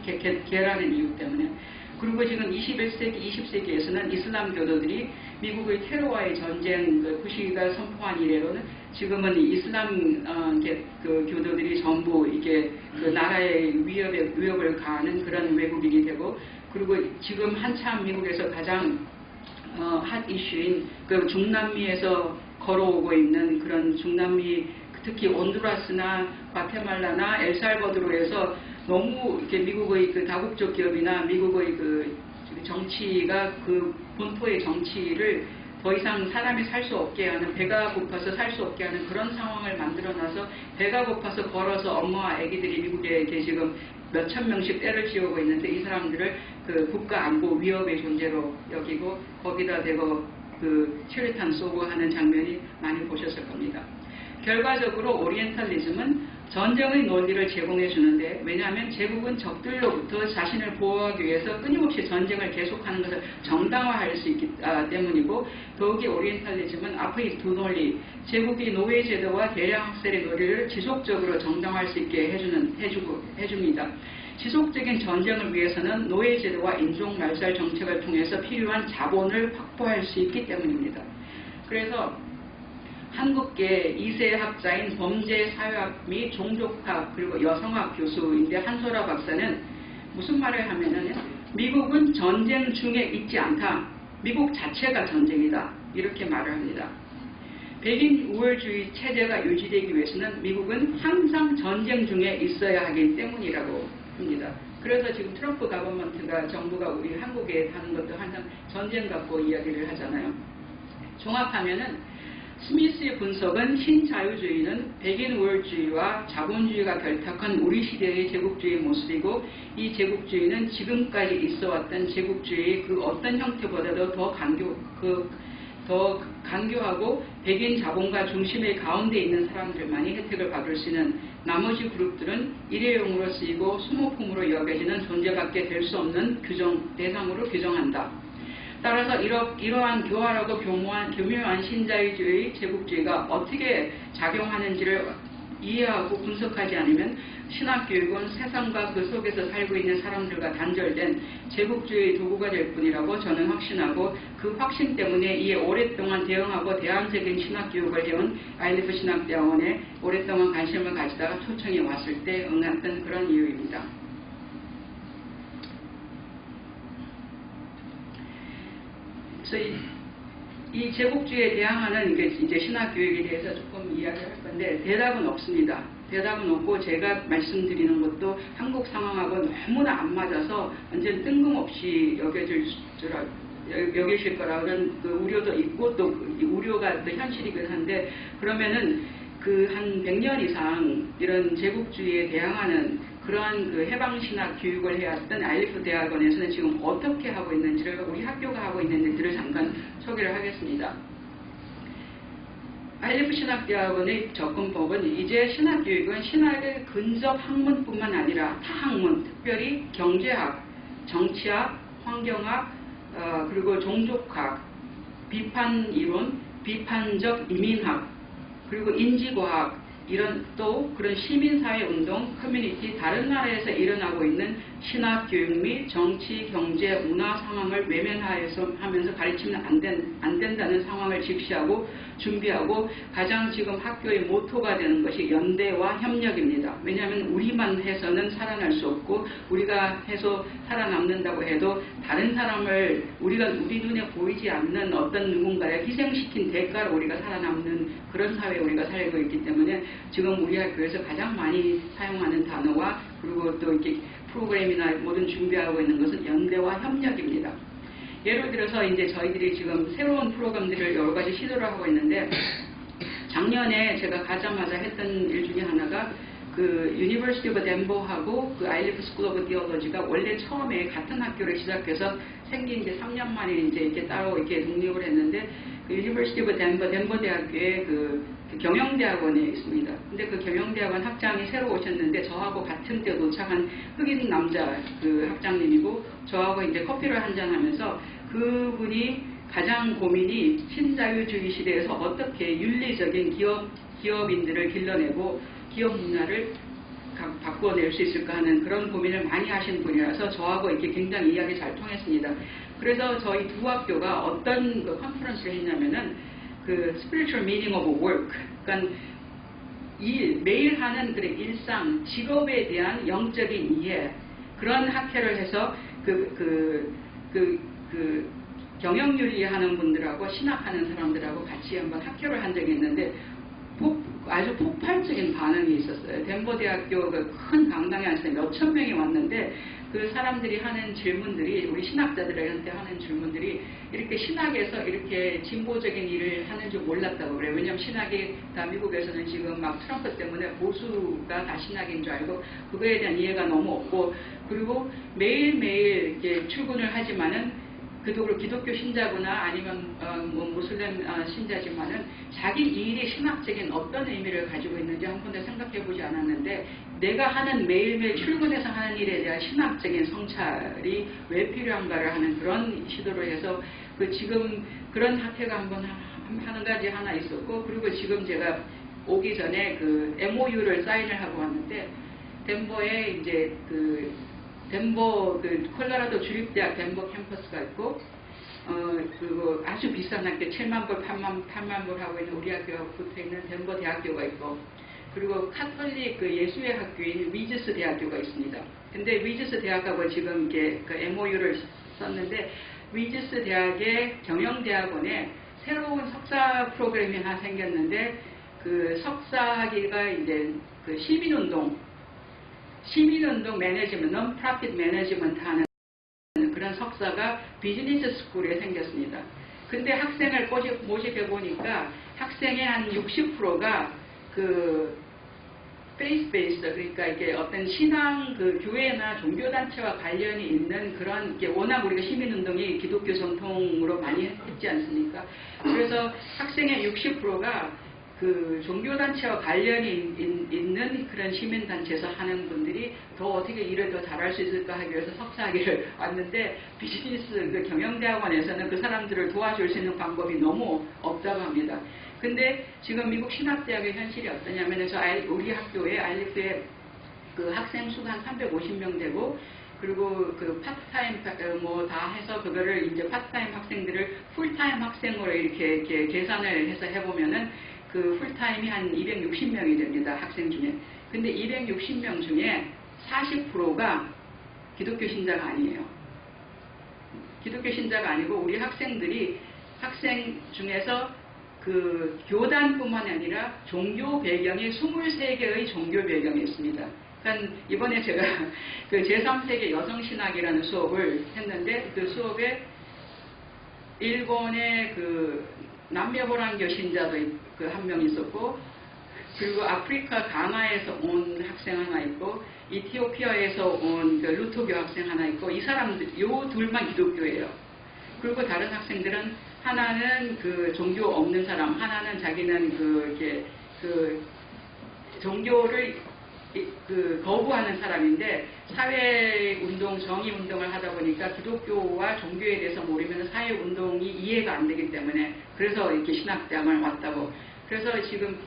계라는 이유 때문에. 그리고 지금 21세기, 20세기에서는 이슬람 교도들이 미국의 테러와의 전쟁, 부시가 선포한 이래로는 지금은 이슬람 그 교도들이 전부 이게 그 나라의 위협을 가하는 그런 외국인이 되고, 그리고 지금 한참 미국에서 가장 핫 이슈인 그 중남미에서 걸어오고 있는 그런 중남미, 특히 온두라스나 과테말라나 엘살바도르에서 너무 이렇게 미국의 그 다국적 기업이나 미국의 그 정치가 그 본토의 정치를 더 이상 사람이 살 수 없게 하는, 배가 고파서 살 수 없게 하는 그런 상황을 만들어놔서 배가 고파서 걸어서 엄마와 아기들이 미국에 이렇게 지금 몇천 명씩 떼를 지우고 있는데, 이 사람들을 그 국가 안보 위협의 존재로 여기고 거기다 대고 그 칠탄 쏘고 하는 장면이 많이 보셨을 겁니다. 결과적으로 오리엔탈리즘은 전쟁의 논리를 제공해 주는데, 왜냐하면 제국은 적들로부터 자신을 보호하기 위해서 끊임없이 전쟁을 계속하는 것을 정당화할 수 있기 때문이고, 더욱이 오리엔탈리즘은 앞의 두 논리, 제국이 노예 제도와 대량 학살의 논리를 지속적으로 정당화할 수 있게 해줍니다. 지속적인 전쟁을 위해서는 노예 제도와 인종 말살 정책을 통해서 필요한 자본을 확보할 수 있기 때문입니다. 그래서 한국계 2세 학자인 범죄사회학 및 종족학 그리고 여성학 교수인데 한소라 박사는 무슨 말을 하면은, 미국은 전쟁 중에 있지 않다. 미국 자체가 전쟁이다. 이렇게 말을 합니다. 백인 우월주의 체제가 유지되기 위해서는 미국은 항상 전쟁 중에 있어야 하기 때문이라고 합니다. 그래서 지금 트럼프 가버먼트가, 정부가 우리 한국에 하는 것도 항상 전쟁 갖고 이야기를 하잖아요. 종합하면은 스미스의 분석은 신자유주의는 백인 우월주의와 자본주의가 결탁한 우리 시대의 제국주의 모습이고, 이 제국주의는 지금까지 있어왔던 제국주의의 그 어떤 형태보다도 더 강교하고 백인 자본가 중심의 가운데 있는 사람들만이 혜택을 받을 수 있는, 나머지 그룹들은 일회용으로 쓰이고 소모품으로 여겨지는 존재밖에 될 수 없는 대상으로 규정한다. 따라서 이러한 교활하고 교묘한 신자유주의 제국주의가 어떻게 작용하는지를 이해하고 분석하지 않으면 신학교육은 세상과 그 속에서 살고 있는 사람들과 단절된 제국주의 도구가 될 뿐이라고 저는 확신하고, 그 확신 때문에 이에 오랫동안 대응하고 대안적인 신학교육을 해온 아일리프 신학대학원에 오랫동안 관심을 가지다가 초청이 왔을 때 응했던 그런 이유입니다. 그래서 이 제국주의에 대항하는 이제 신학교육에 대해서 조금 이야기를 할 건데, 대답은 없습니다. 대답은 없고, 제가 말씀드리는 것도 한국 상황하고 너무나 안 맞아서 완전 뜬금없이 여기실 거라는 그 우려도 있고, 또 우려가 또 현실이긴 한데, 그러면은 그 한 100년 이상 이런 제국주의에 대항하는 그러한 그 해방신학 교육을 해왔던 아일리프 대학원에서는 지금 어떻게 하고 있는지를, 우리 학교가 하고 있는지를 잠깐 소개를 하겠습니다. 아일리프 신학대학원의 접근법은, 이제 신학교육은 신학의 근접 학문뿐만 아니라 타학문, 특별히 경제학, 정치학, 환경학, 그리고 종족학, 비판이론, 비판적 이민학, 그리고 인지과학, 이런 또 그런 시민사회운동, 커뮤니티, 다른 나라에서 일어나고 있는 신학교육 및 정치, 경제, 문화 상황을 외면하면서 가르치면 안 된다는 상황을 직시하고 준비하고, 가장 지금 학교의 모토가 되는 것이 연대와 협력입니다. 왜냐하면 우리만 해서는 살아날 수 없고, 우리가 해서 살아남는다고 해도 다른 사람을 우리 눈에 보이지 않는 어떤 누군가를 희생시킨 대가로 우리가 살아남는 그런 사회에 우리가 살고 있기 때문에, 지금 우리 학교에서 가장 많이 사용하는 단어와 그리고 또 이렇게 프로그램이나 모든 준비하고 있는 것은 연대와 협력입니다. 예를 들어서 이제 저희들이 지금 새로운 프로그램들을 여러 가지 시도를 하고 있는데, 작년에 제가 가자마자 했던 일 중에 하나가 그 유니버시티 오브 덴버하고 그 아일리프 스쿨 오브 디올로지가 원래 처음에 같은 학교를 시작해서 생긴 게 3년 만에 이제 이렇게 따로 이렇게 독립을 했는데, 그 유니버시티 오브 덴버 대학교에 그 경영대학원에 있습니다. 근데 그 경영대학원 학장이 새로 오셨는데, 저하고 같은 때 도착한 흑인 남자 그 학장님이고, 저하고 이제 커피를 한잔하면서 그분이 가장 고민이 신자유주의 시대에서 어떻게 윤리적인 기업인들을 길러내고 기업 문화를 바꿔낼 수 있을까 하는 그런 고민을 많이 하신 분이라서 저하고 이렇게 굉장히 이야기 잘 통했습니다. 그래서 저희 두 학교가 어떤 그 컨퍼런스를 했냐면은 그 spiritual meaning of work, 그러니까 매일 하는 그 일상, 직업에 대한 영적인 이해, 그런 학회를 해서 경영윤리 하는 분들하고 신학하는 사람들하고 같이 한번 학교를 한 적이 있는데, 아주 폭발적인 반응이 있었어요. 덴버 대학교 큰 강당에 앉아서 몇천 명이 왔는데 그 사람들이 하는 질문들이, 우리 신학자들한테 하는 질문들이 이렇게 신학에서 이렇게 진보적인 일을 하는 줄 몰랐다고 그래요. 왜냐하면 신학이 다 미국에서는 지금 막 트럼프 때문에 보수가 다 신학인 줄 알고 그거에 대한 이해가 너무 없고, 그리고 매일매일 이렇게 출근을 하지만은 그도 기독교 신자거나 아니면 뭐 무슬림 신자지만은 자기 일이 신학적인 어떤 의미를 가지고 있는지 한 번도 생각해 보지 않았는데, 내가 하는 매일매일 출근해서 하는 일에 대한 신학적인 성찰이 왜 필요한가를 하는 그런 시도를 해서 그 지금 그런 학회가 한 가지 하나 있었고, 그리고 지금 제가 오기 전에 그 MOU를 사인을 하고 왔는데, 덴버에 이제 덴버 콜로라도 주립대학 덴버 캠퍼스가 있고, 그리고 아주 비싼 학교 7만 불, 8만 불 하고 있는 우리 학교가 붙어 있는 덴버 대학교가 있고, 그리고 카톨릭 예수의 학교인 위즈스 대학교가 있습니다. 근데 위즈스 대학하고 지금 이렇게 그 MOU를 썼는데, 위즈스 대학의 경영대학원에 새로운 석사 프로그램이 하나 생겼는데, 그 석사학위가 이제 그 시민운동 매니지먼트, non-profit 매니지먼트 하는 그런 석사가 비즈니스 스쿨에 생겼습니다. 근데 학생을 모집해 보니까 학생의 한 60%가 그 페이스-베이스, 그러니까 이게 어떤 신앙, 그 교회나 종교단체와 관련이 있는 그런, 이게 워낙 우리가 시민운동이 기독교 전통으로 많이 했지 않습니까? 그래서 학생의 60%가 그 종교단체와 관련이 있는 그런 시민단체에서 하는 분들이 더 어떻게 일을 더 잘할 수 있을까 하기 위해서 석사학위를 왔는데, 비즈니스 그 경영대학원에서는 그 사람들을 도와줄 수 있는 방법이 너무 없다고 합니다. 근데 지금 미국 신학대학의 현실이 어떠냐면, 우리 학교에 알리프에 그 학생 수가 한 350명 되고, 그리고 그 파트타임 뭐 다 해서 그거를 이제 파트타임 학생들을 풀타임 학생으로 이렇게 계산을 해서 해보면은 그 풀타임이 한 260명이 됩니다. 학생 중에. 근데 260명 중에 40%가 기독교 신자가 아니에요. 기독교 신자가 아니고, 우리 학생들이 학생 중에서 그 교단뿐만 아니라 종교 배경이 23개의 종교 배경이 있습니다. 그러니까 이번에 제가 그 제3세계 여성신학이라는 수업을 했는데, 그 수업에 일본의 그 남녀보란교 신자도 그 한 명 있었고, 그리고 아프리카 가나에서 온 학생 하나 있고, 이티오피아에서 온 그 루터교 학생 하나 있고, 이 사람들 요 둘만 기독교예요. 그리고 다른 학생들은 하나는 그 종교 없는 사람, 하나는 자기는 그 종교를 그 거부하는 사람인데, 사회운동, 정의운동을 하다 보니까 기독교와 종교에 대해서 모르면 사회운동이 이해가 안 되기 때문에, 그래서 이렇게 신학대학을 왔다고. 그래서 지금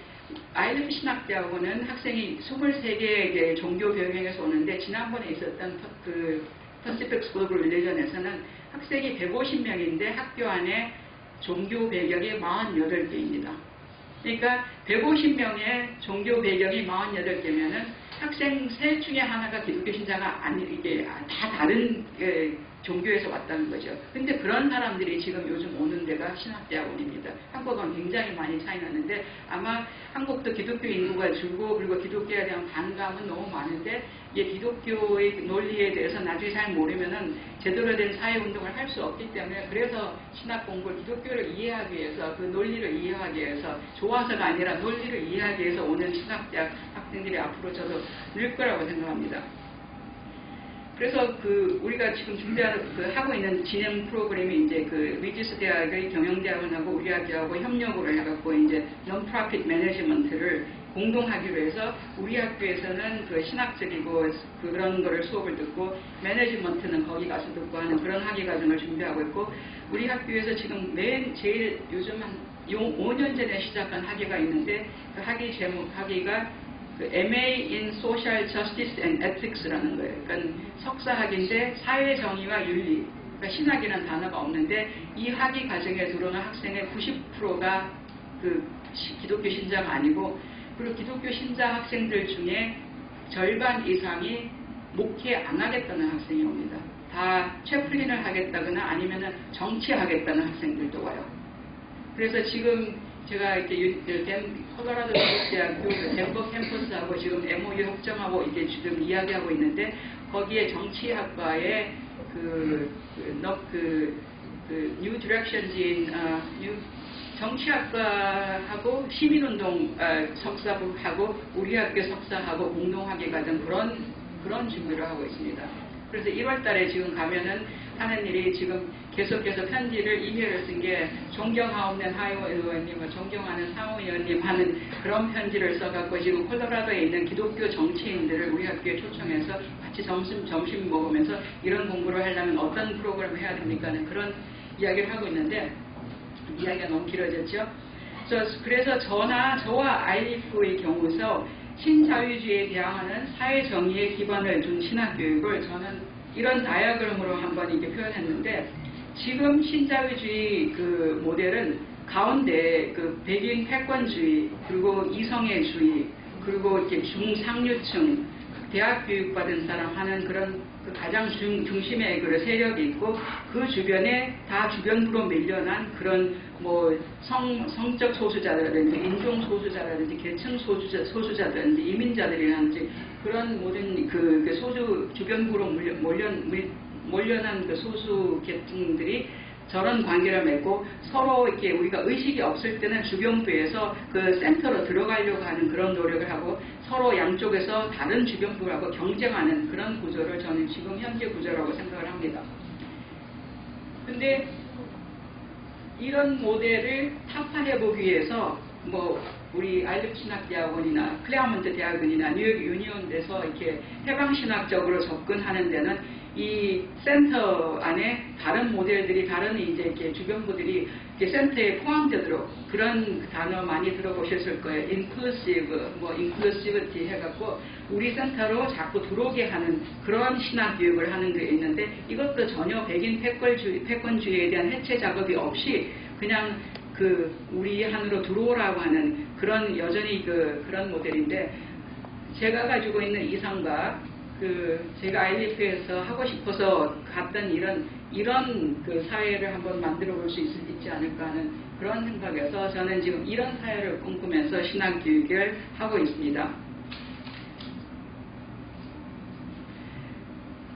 아일랜드 신학대학원은 학생이 23개의 종교 배경에서 오는데, 지난번에 있었던 그 퍼시픽 글로벌 릴리전에서는 학생이 150명인데 학교 안에 종교 배경이 48개입니다. 그러니까 150명의 종교 배경이 48개면은 학생 셋 중에 하나가 기독교 신자가 이게 다 다른 종교에서 왔다는 거죠. 근데 그런 사람들이 지금 요즘 오는 데가 신학대학원입니다. 한국은 굉장히 많이 차이 나는데, 아마 한국도 기독교 인구가 줄고, 그리고 기독교에 대한 반감은 너무 많은데, 이게 기독교의 논리에 대해서 나중에 잘 모르면은 제대로 된 사회운동을 할 수 없기 때문에, 그래서 신학 공부를, 기독교를 이해하기 위해서, 그 논리를 이해하기 위해서, 좋아서가 아니라 논리를 이해하기 위해서 오는 신학대학 학생들이 앞으로 저도 늘 거라고 생각합니다. 그래서 우리가 지금 하고 있는 진행 프로그램이 이제 위즈스 대학의 경영대학원하고 우리 학교하고 협력을 해갖고 이제 non-profit management를 공동하기로 해서, 우리 학교에서는 그 신학적이고 그런 거를 수업을 듣고, 매니지먼트는 거기 가서 듣고 하는 그런 학위 과정을 준비하고 있고, 우리 학교에서 지금 제일 요즘 한 5년 전에 시작한 학위가 있는데, 그 학위가 MA in Social Justice and Ethics라는 거예요. 그러니까 석사학위인데 사회정의와 윤리, 그러니까 신학이라는 단어가 없는데, 이 학위 과정에 들어오는 학생의 90%가 기독교 신자가 아니고, 그리고 기독교 신자 학생들 중에 절반 이상이 목회 안 하겠다는 학생이 옵니다. 다 채플린을 하겠다거나 아니면 정치하겠다는 학생들도 와요. 그래서 지금 제가 이렇게 콜로라도 대학교 덴버 캠퍼스하고 지금 MOU 협정하고 이게 지금 이야기하고 있는데 거기에 정치학과의 New Directions in 정치학과하고 시민운동 석사하고 우리 학교 석사하고 공동학위 같은 그런 준비를 하고 있습니다. 그래서 1월 달에 지금 가면은 하는 일이 지금 계속해서 편지를 이메일을 쓴 게 존경하옵는 하이오 의원님, 존경하는 상호 의원님 하는 그런 편지를 써갖고 지금 콜로라도에 있는 기독교 정치인들을 우리 학교에 초청해서 같이 점심 먹으면서 이런 공부를 하려면 어떤 프로그램을 해야 됩니까? 하는 그런 이야기를 하고 있는데 이야기가 너무 길어졌죠. 그래서 저와 아이리프의 경우서 신자유주의에 대항하는 사회정의의 기반을 둔 신학교육을 저는 이런 다이어그램으로 한번 이렇게 표현했는데 지금 신자유주의 그 모델은 가운데 그 백인 패권주의 그리고 이성애주의 그리고 이렇게 중상류층 대학 교육받은 사람 하는 그런 그 가장 중심의 그 세력이 있고 그 주변에 다 주변부로 밀려난 그런 뭐 성적 소수자라든지 인종 소수자라든지 계층 소수자라든지 이민자들이라든지 그런 모든 그 소수 주변부로 몰려난 그 소수 계층들이 저런 관계를 맺고 서로 이렇게 우리가 의식이 없을 때는 주변부에서 그 센터로 들어가려고 하는 그런 노력을 하고 서로 양쪽에서 다른 주변부하고 경쟁하는 그런 구조를 저는 지금 현재 구조라고 생각을 합니다. 근데 이런 모델을 타파해보기 위해서 뭐 우리 아일리프 신학대학원이나 클레어먼트 대학원이나 뉴욕 유니온에서 이렇게 해방신학적으로 접근하는 데는 이 센터 안에 다른 모델들이 다른 이제 이렇게 주변부들이 이렇게 센터에 포함되도록 그런 단어 많이 들어보셨을 거예요. inclusive, 뭐 inclusivity 해갖고 우리 센터로 자꾸 들어오게 하는 그런 신학 교육을 하는 게 있는데 이것도 전혀 백인 패권주의에 대한 해체 작업이 없이 그냥 그 우리 안으로 들어오라고 하는 그런 여전히 그런 모델인데 제가 가지고 있는 이상과 제가 아이리프에서 하고 싶어서 갔던 이런 그 사회를 한번 만들어 볼 수 있지 않을까 하는 그런 생각에서 저는 지금 이런 사회를 꿈꾸면서 신학 교육을 하고 있습니다.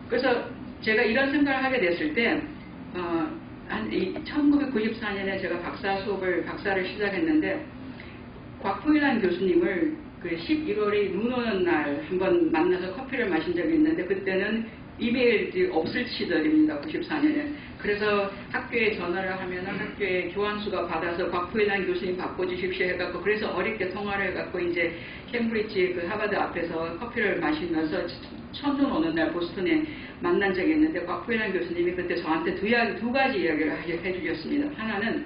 그래서 제가 이런 생각을 하게 됐을 때, 한 1994년에 제가 박사를 시작했는데, 곽부일한 교수님을 그 11월이 눈 오는 날 한번 만나서 커피를 마신 적이 있는데 그때는 이메일이 없을 시절입니다. 94년에. 그래서 학교에 전화를 하면 학교에 교환수가 받아서 곽부일한 교수님 바꿔주십시오 해갖고 그래서 어렵게 통화를 해갖고 이제 캠브리지 그 하버드 앞에서 커피를 마시면서 첫눈 오는 날 보스턴에 만난 적이 있는데 곽부일한 교수님이 그때 저한테 두 가지 이야기를 해주셨습니다. 하나는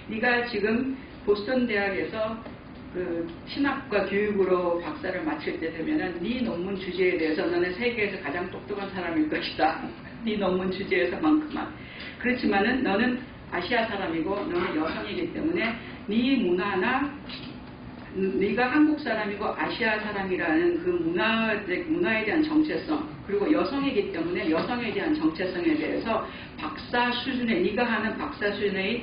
네가 지금 보스턴 대학에서 그 신학과 교육으로 박사를 마칠 때 되면은 네 논문 주제에 대해서 너는 세계에서 가장 똑똑한 사람일 것이다. 네 논문 주제에서만큼만. 그렇지만은 너는 아시아 사람이고 너는 여성이기 때문에 네 문화나 네가 한국 사람이고 아시아 사람이라는 그 문화에 대한 정체성 그리고 여성이기 때문에 여성에 대한 정체성에 대해서 박사 수준의 네가 하는 박사 수준의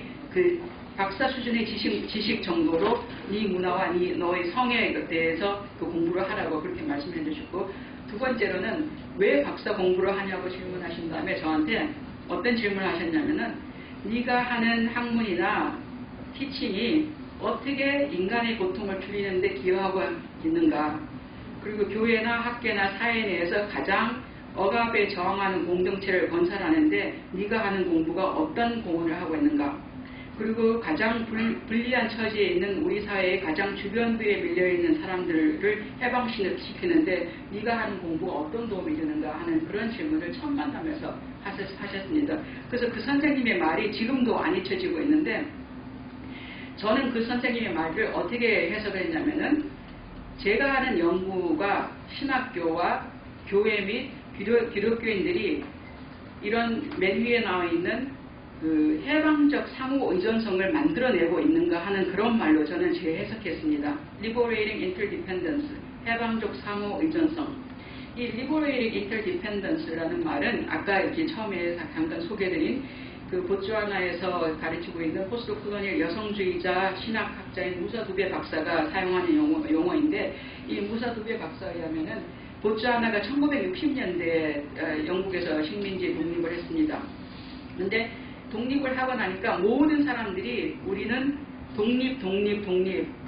지식 정도로 네 문화와 너의 성에 대해서 그 공부를 하라고 그렇게 말씀해 주셨고 두 번째로는 왜 박사 공부를 하냐고 질문하신 다음에 저한테 어떤 질문을 하셨냐면은 네가 하는 학문이나 티칭이 어떻게 인간의 고통을 줄이는데 기여하고 있는가 그리고 교회나 학계나 사회 내에서 가장 억압에 저항하는 공동체를 건설하는데 네가 하는 공부가 어떤 공헌을 하고 있는가 그리고 가장 불리한 처지에 있는 우리 사회의 가장 주변부에 밀려있는 사람들을 해방시키는데 네가 하는 공부가 어떤 도움이 되는가 하는 그런 질문을 처음 만나면서 하셨습니다. 그래서 그 선생님의 말이 지금도 안 잊혀지고 있는데 저는 그 선생님의 말을 어떻게 해석했냐면은 제가 하는 연구가 신학교와 교회 및 기독교인들이 이런 맨 위에 나와 있는 그 해방적 상호 의존성을 만들어내고 있는가 하는 그런 말로 저는 재해석했습니다. Liberating Interdependence, 해방적 상호 의존성. 이 Liberating Interdependence라는 말은 아까 이렇게 처음에 잠깐 소개드린 그 보츠와나에서 가르치고 있는 포스트 콜로니얼 여성주의자 신학학자인 무사 두베 박사가 사용하는 용어인데, 이 무사 두베 박사에 의하면은 보츠와나가 1960년대에 영국에서 식민지 독립을 했습니다. 그런데 독립을 하고 나니까 모든 사람들이 우리는 독립,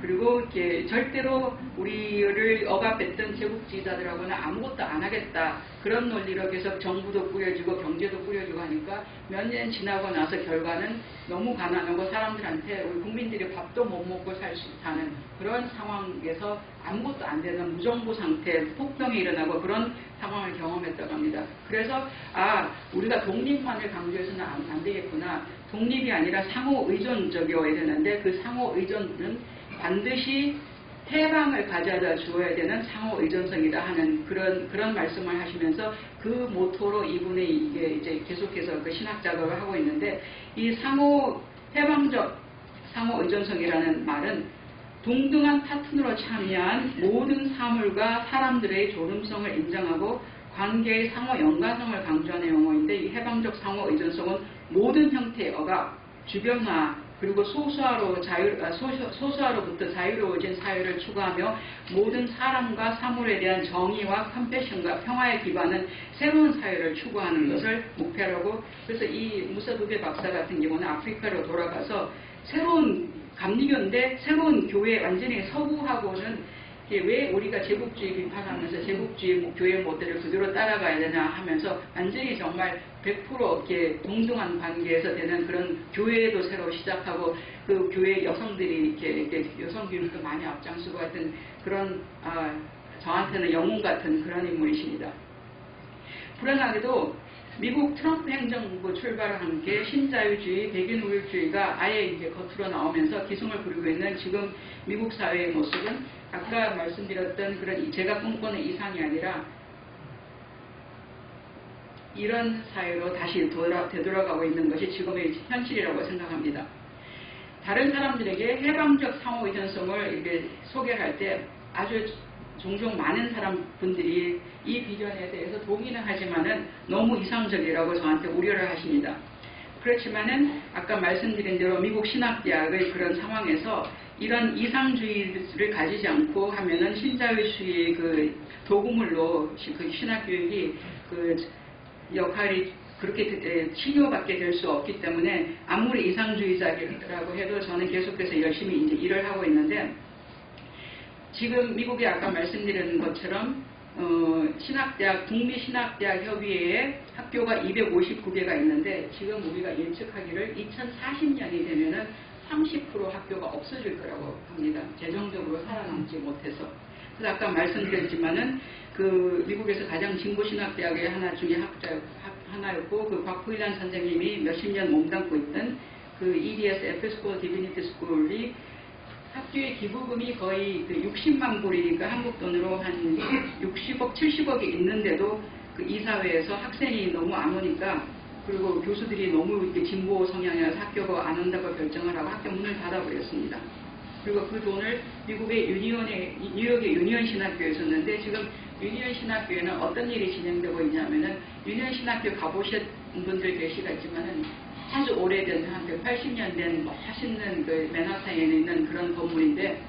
그리고 이렇게 절대로 우리를 억압했던 제국주의자들하고는 아무것도 안 하겠다. 그런 논리로 계속 정부도 꾸려지고 경제도 꾸려지고 하니까 몇 년 지나고 나서 결과는 너무 가난하고 사람들한테 우리 국민들이 밥도 못 먹고 사는 그런 상황에서 아무것도 안 되는 무정부 상태, 폭동이 일어나고 그런 상황을 경험했다고 합니다. 그래서 우리가 독립만을 강조해서는 안 되겠구나. 독립이 아니라 상호 의존적이어야 되는데 그 상호 의존은 반드시 해방을 가져다 주어야 되는 상호 의존성이다 하는 그런 말씀을 하시면서 그 모토로 이분이 이제 계속해서 그 신학 작업을 하고 있는데, 이 해방적 상호 의존성이라는 말은 동등한 파트너로 참여한 모든 사물과 사람들의 조름성을 인정하고 관계의 상호 연관성을 강조하는 용어인데, 이 해방적 상호 의존성은 모든 형태의 억압, 주변화, 그리고 소수화로부터 자유로워진 사회를 추구하며 모든 사람과 사물에 대한 정의와 컴패션과 평화에 기반한 새로운 사회를 추구하는 것을 목표로, 그래서 이 무사 두베 박사 같은 경우는 아프리카로 돌아가서 새로운 감리교인데 새로운 교회, 완전히 서구하고는 왜 우리가 제국주의 비판하면서 제국주의 교회 모델을 그대로 따라가야 되나 하면서 완전히 정말 100% 이렇게 동등한 관계에서 되는 그런 교회도 새로 시작하고, 그 교회 여성들이 이렇게 여성 교육도 많이 앞장서고 하여튼 그런 저한테는 영웅 같은 그런 인물이십니다. 불행하게도 미국 트럼프 행정부 출발과 함께 신자유주의, 백인우월주의가 아예 이제 겉으로 나오면서 기승을 부리고 있는 지금 미국 사회의 모습은 아까 말씀드렸던 그런 제가 꿈꾸는 이상이 아니라 이런 사회로 다시 되돌아가고 있는 것이 지금의 현실이라고 생각합니다. 다른 사람들에게 해방적 상호 의존성을 이렇게 소개할 때 아주 종종 많은 분들이 이 비전에 대해서 동의는 하지만은 너무 이상적이라고 저한테 우려를 하십니다. 그렇지만은 아까 말씀드린 대로 미국 신학대학의 그런 상황에서 이런 이상주의를 가지지 않고 하면은 신자유주의 그 도구물로 그 신학교육이 그 역할이 그렇게 치료받게 될 수 없기 때문에 아무리 이상주의자라고 해도 저는 계속해서 열심히 이제 일을 하고 있는데, 지금 미국에 아까 말씀드린 것처럼 신학대학, 북미신학대학 협의회에 학교가 259개가 있는데 지금 우리가 예측하기를 2040년이 되면은 30% 학교가 없어질 거라고 합니다. 재정적으로 살아남지 못해서. 그래서 아까 말씀드렸지만은 그 미국에서 가장 진보신학대학의 하나 중에 하나였고, 그 곽부일란 선생님이 몇십 년 몸담고 있던 그 EDS 에피스코퍼 디비니티 스쿨이 학교의 기부금이 거의 그 60만 불이니까 한국 돈으로 한 60억, 70억이 있는데도 그 이사회에서 학생이 너무 안 오니까, 그리고 교수들이 너무 이렇게 진보 성향이라서 학교가 안 온다고 결정을 하고 학교 문을 닫아버렸습니다. 그리고 그 돈을 미국의 뉴욕의 유니언 신학교에 줬는데, 지금 유니언 신학교에는 어떤 일이 진행되고 있냐면은, 유니언 신학교 가보신 분들 계시겠지만은 아주 오래된 한 180년 된 멋있는 그 맨하탄에 있는 그런 건물인데,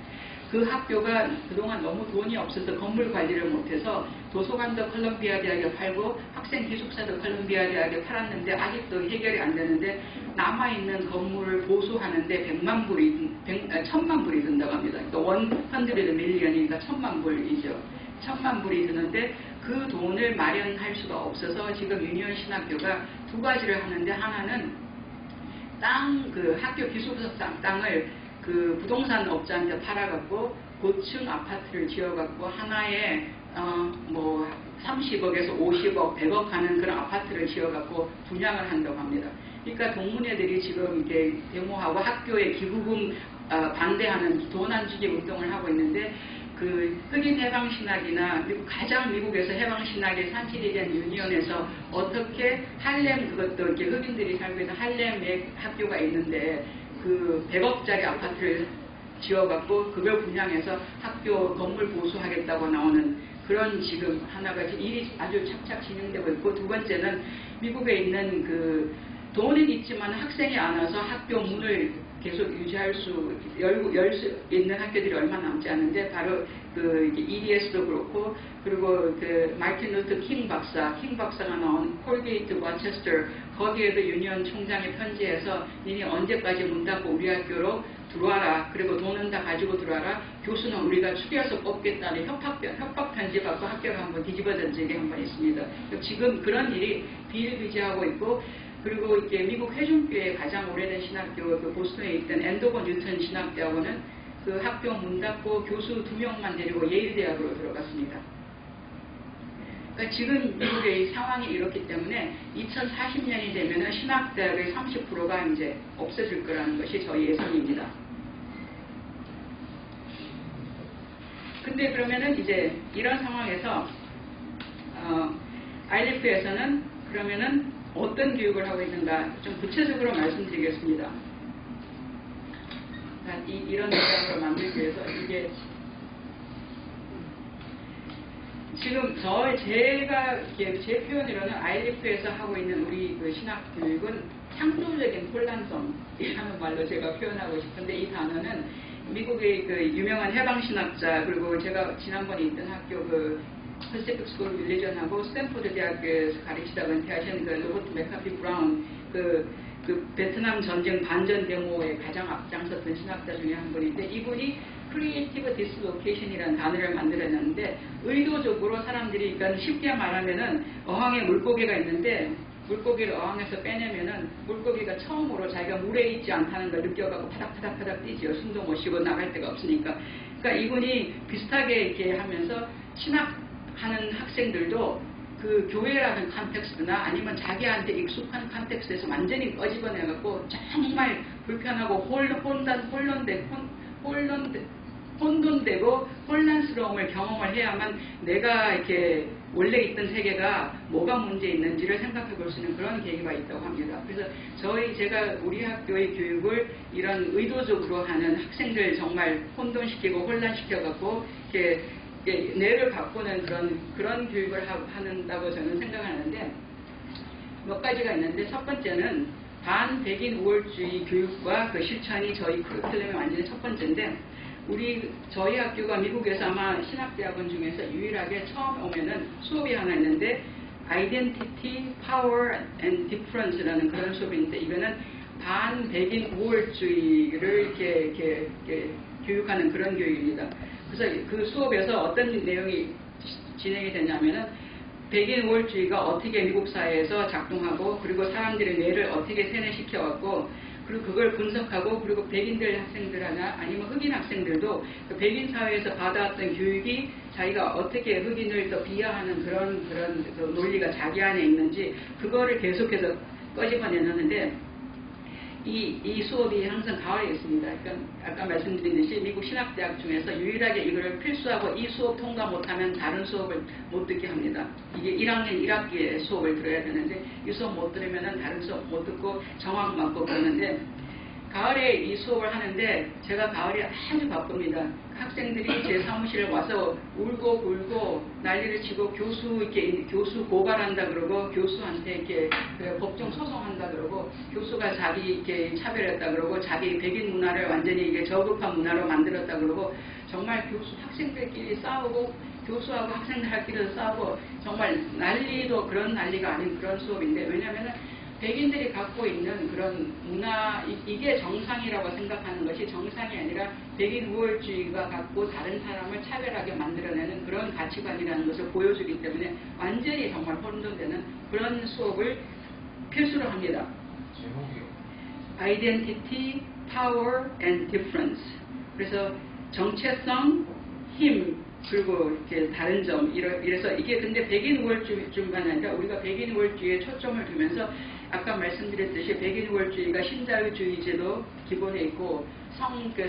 그 학교가 그동안 너무 돈이 없어서 건물 관리를 못해서 도서관도 컬럼비아 대학에 팔고 학생 기숙사도 컬럼비아 대학에 팔았는데 아직도 해결이 안 되는데, 남아있는 건물을 보수하는데 100만 불이 1000만 불이 든다고 합니다. 그러니까 100 밀리언이니까 1000만 불이죠. 1000만 불이 드는데 그 돈을 마련할 수가 없어서 지금 유니언 신학교가 두 가지를 하는데, 하나는 그 학교 기숙사 땅을 그 부동산 업자한테 팔아갖고 고층 아파트를 지어갖고 하나에 뭐 30억에서 50억, 100억 하는 그런 아파트를 지어갖고 분양을 한다고 합니다. 그러니까 동문회들이 지금 이렇게 데모하고 학교에 기부금 반대하는 돈 안 주기 운동을 하고 있는데, 그 흑인 해방신학이나 가장 미국에서 해방신학의 산실이 된 유니언에서 어떻게 할렘, 그것도 이렇게 흑인들이 살고 있는 할렘에 학교가 있는데 그 100억짜리 아파트를 지어갖고 그걸 분양해서 학교 건물 보수하겠다고 나오는 그런 지금 하나가 일이 아주 착착 진행되고 있고, 두 번째는 미국에 있는 그 돈은 있지만 학생이 안 와서 학교 문을 계속 유지할 열 수 있는 학교들이 얼마 남지 않은데, 바로 그 EDS도 그렇고, 그리고 그 마틴 루터 킹 박사가 나온 콜게이트 와체스터, 거기에도 유니언 총장이 편지해서 니네 언제까지 문 닫고 우리 학교로 들어와라. 그리고 돈은 다 가지고 들어와라. 교수는 우리가 추려서 뽑겠다는 협박 편지 받고 학교가 한번 뒤집어진 적이 한 번 있습니다. 지금 그런 일이 비일비재하고 있고, 그리고 이제 미국 회중교회 가장 오래된 신학교, 그 보스턴에 있던 앤더버 뉴턴 신학대학원은 그 학교 문 닫고 교수 2명만 데리고 예일대학으로 들어갔습니다. 그러니까 지금 미국의 상황이 이렇기 때문에 2040년이 되면은 신학대학의 30%가 이제 없어질 거라는 것이 저희 예상입니다. 근데 그러면은 이제 이런 상황에서 ILF에서는 그러면은 어떤 교육을 하고 있는가 좀 구체적으로 말씀드리겠습니다. 이런 대학을 만들기 위해서 이게 지금 제가 제 표현으로는 ILF에서 하고 있는 우리 그 신학 교육은 창조적인 혼란성이라는 말로 제가 표현하고 싶은데, 이 단어는 미국의 그 유명한 해방신학자, 그리고 제가 지난번에 있던 학교 그 퍼시픽 스쿨 릴리전하고 스탠포드 대학교에서 가르치다가 은퇴하신 그 로버트 맥카피 브라운, 그 베트남 전쟁 반전 데모에 가장 앞장섰던 신학자 중에 한 분인데, 이분이 크리에이티브 디스로케이션이라는 단어를 만들어냈는데, 의도적으로 사람들이, 그러니까 쉽게 말하면은 어항에 물고기가 있는데 물고기를 어항에서 빼내면은 물고기가 처음으로 자기가 물에 있지 않다는 걸 느껴가고 파닥파닥 뛰지요. 숨도 못 쉬고 나갈 데가 없으니까. 그러니까 이분이 비슷하게 이렇게 하면서 신학하는 학생들도 그 교회라는 컨텍스트나 아니면 자기한테 익숙한 컨텍스트에서 완전히 꺼집어내갖고 정말 불편하고 혼돈되고 혼란스러움을 경험을 해야만 내가 이렇게 원래 있던 세계가 뭐가 문제 있는지를 생각해 볼 수 있는 그런 계기가 있다고 합니다. 그래서 제가 우리 학교의 교육을 이런 의도적으로 하는, 학생들 정말 혼돈시키고 혼란시켜갖고 이렇게 뇌를 바꾸는 그런 교육을 한다고 저는 생각하는데, 몇 가지가 있는데, 첫 번째는 반백인 우월주의 교육과 그 실천이 저희 커리큘럼의 완전히 첫 번째인데, 저희 학교가 미국에서 아마 신학대학원 중에서 유일하게 처음 오면은 수업이 하나 있는데, Identity, Power and Difference라는 그런 수업인데, 이거는 반백인 우월주의를 이렇게 교육하는 그런 교육입니다. 그래서 그 수업에서 어떤 내용이 진행이 되냐면은, 백인 우월주의가 어떻게 미국 사회에서 작동하고, 그리고 사람들의 뇌를 어떻게 세뇌시켜왔고, 그리고 그걸 분석하고, 그리고 백인들 학생들이나 아니면 흑인 학생들도 그 백인 사회에서 받아왔던 교육이 자기가 어떻게 흑인을 더 비하하는 그런 그 논리가 자기 안에 있는지 그거를 계속해서 꺼집어내는데, 이 수업이 항상 가을에 있습니다. 그러니까 아까 말씀드린 듯이 미국 신학대학 중에서 유일하게 이거를 필수하고 이 수업 통과 못하면 다른 수업을 못 듣게 합니다. 이게 1학년 1학기에 수업을 들어야 되는데, 이 수업 못 들으면 다른 수업 못 듣고 정학 맞고 그러는데, 가을에 이 수업을 하는데 제가 가을에 아주 바쁩니다. 학생들이 제 사무실에 와서 울고 불고 난리를 치고 교수 고발한다 그러고, 교수한테 이렇게 법정 소송한다 그러고, 교수가 자기 이렇게 차별했다 그러고, 자기 백인 문화를 완전히 이게 저급한 문화로 만들었다 그러고, 정말 학생들끼리 싸우고 교수하고 학생들끼리 싸우고, 정말 난리도 그런 난리가 아닌 그런 수업인데, 왜냐하면은 백인들이 갖고 있는 그런 문화, 이게 정상이라고 생각하는 것이 정상이 아니라 백인 우월주의가 갖고 다른 사람을 차별하게 만들어내는 그런 가치관이라는 것을 보여주기 때문에 완전히 정말 혼돈되는 그런 수업을 필수로 합니다. 제목이요? Identity, Power and Difference. 그래서 정체성, 힘, 그리고 이렇게 다른 점, 이래서 이게 근데 백인 우월주의뿐만 아니라 우리가 백인 우월주의에 초점을 두면서 아까 말씀드렸듯이 백인 우월주의가 신자유주의제도 기본에 있고,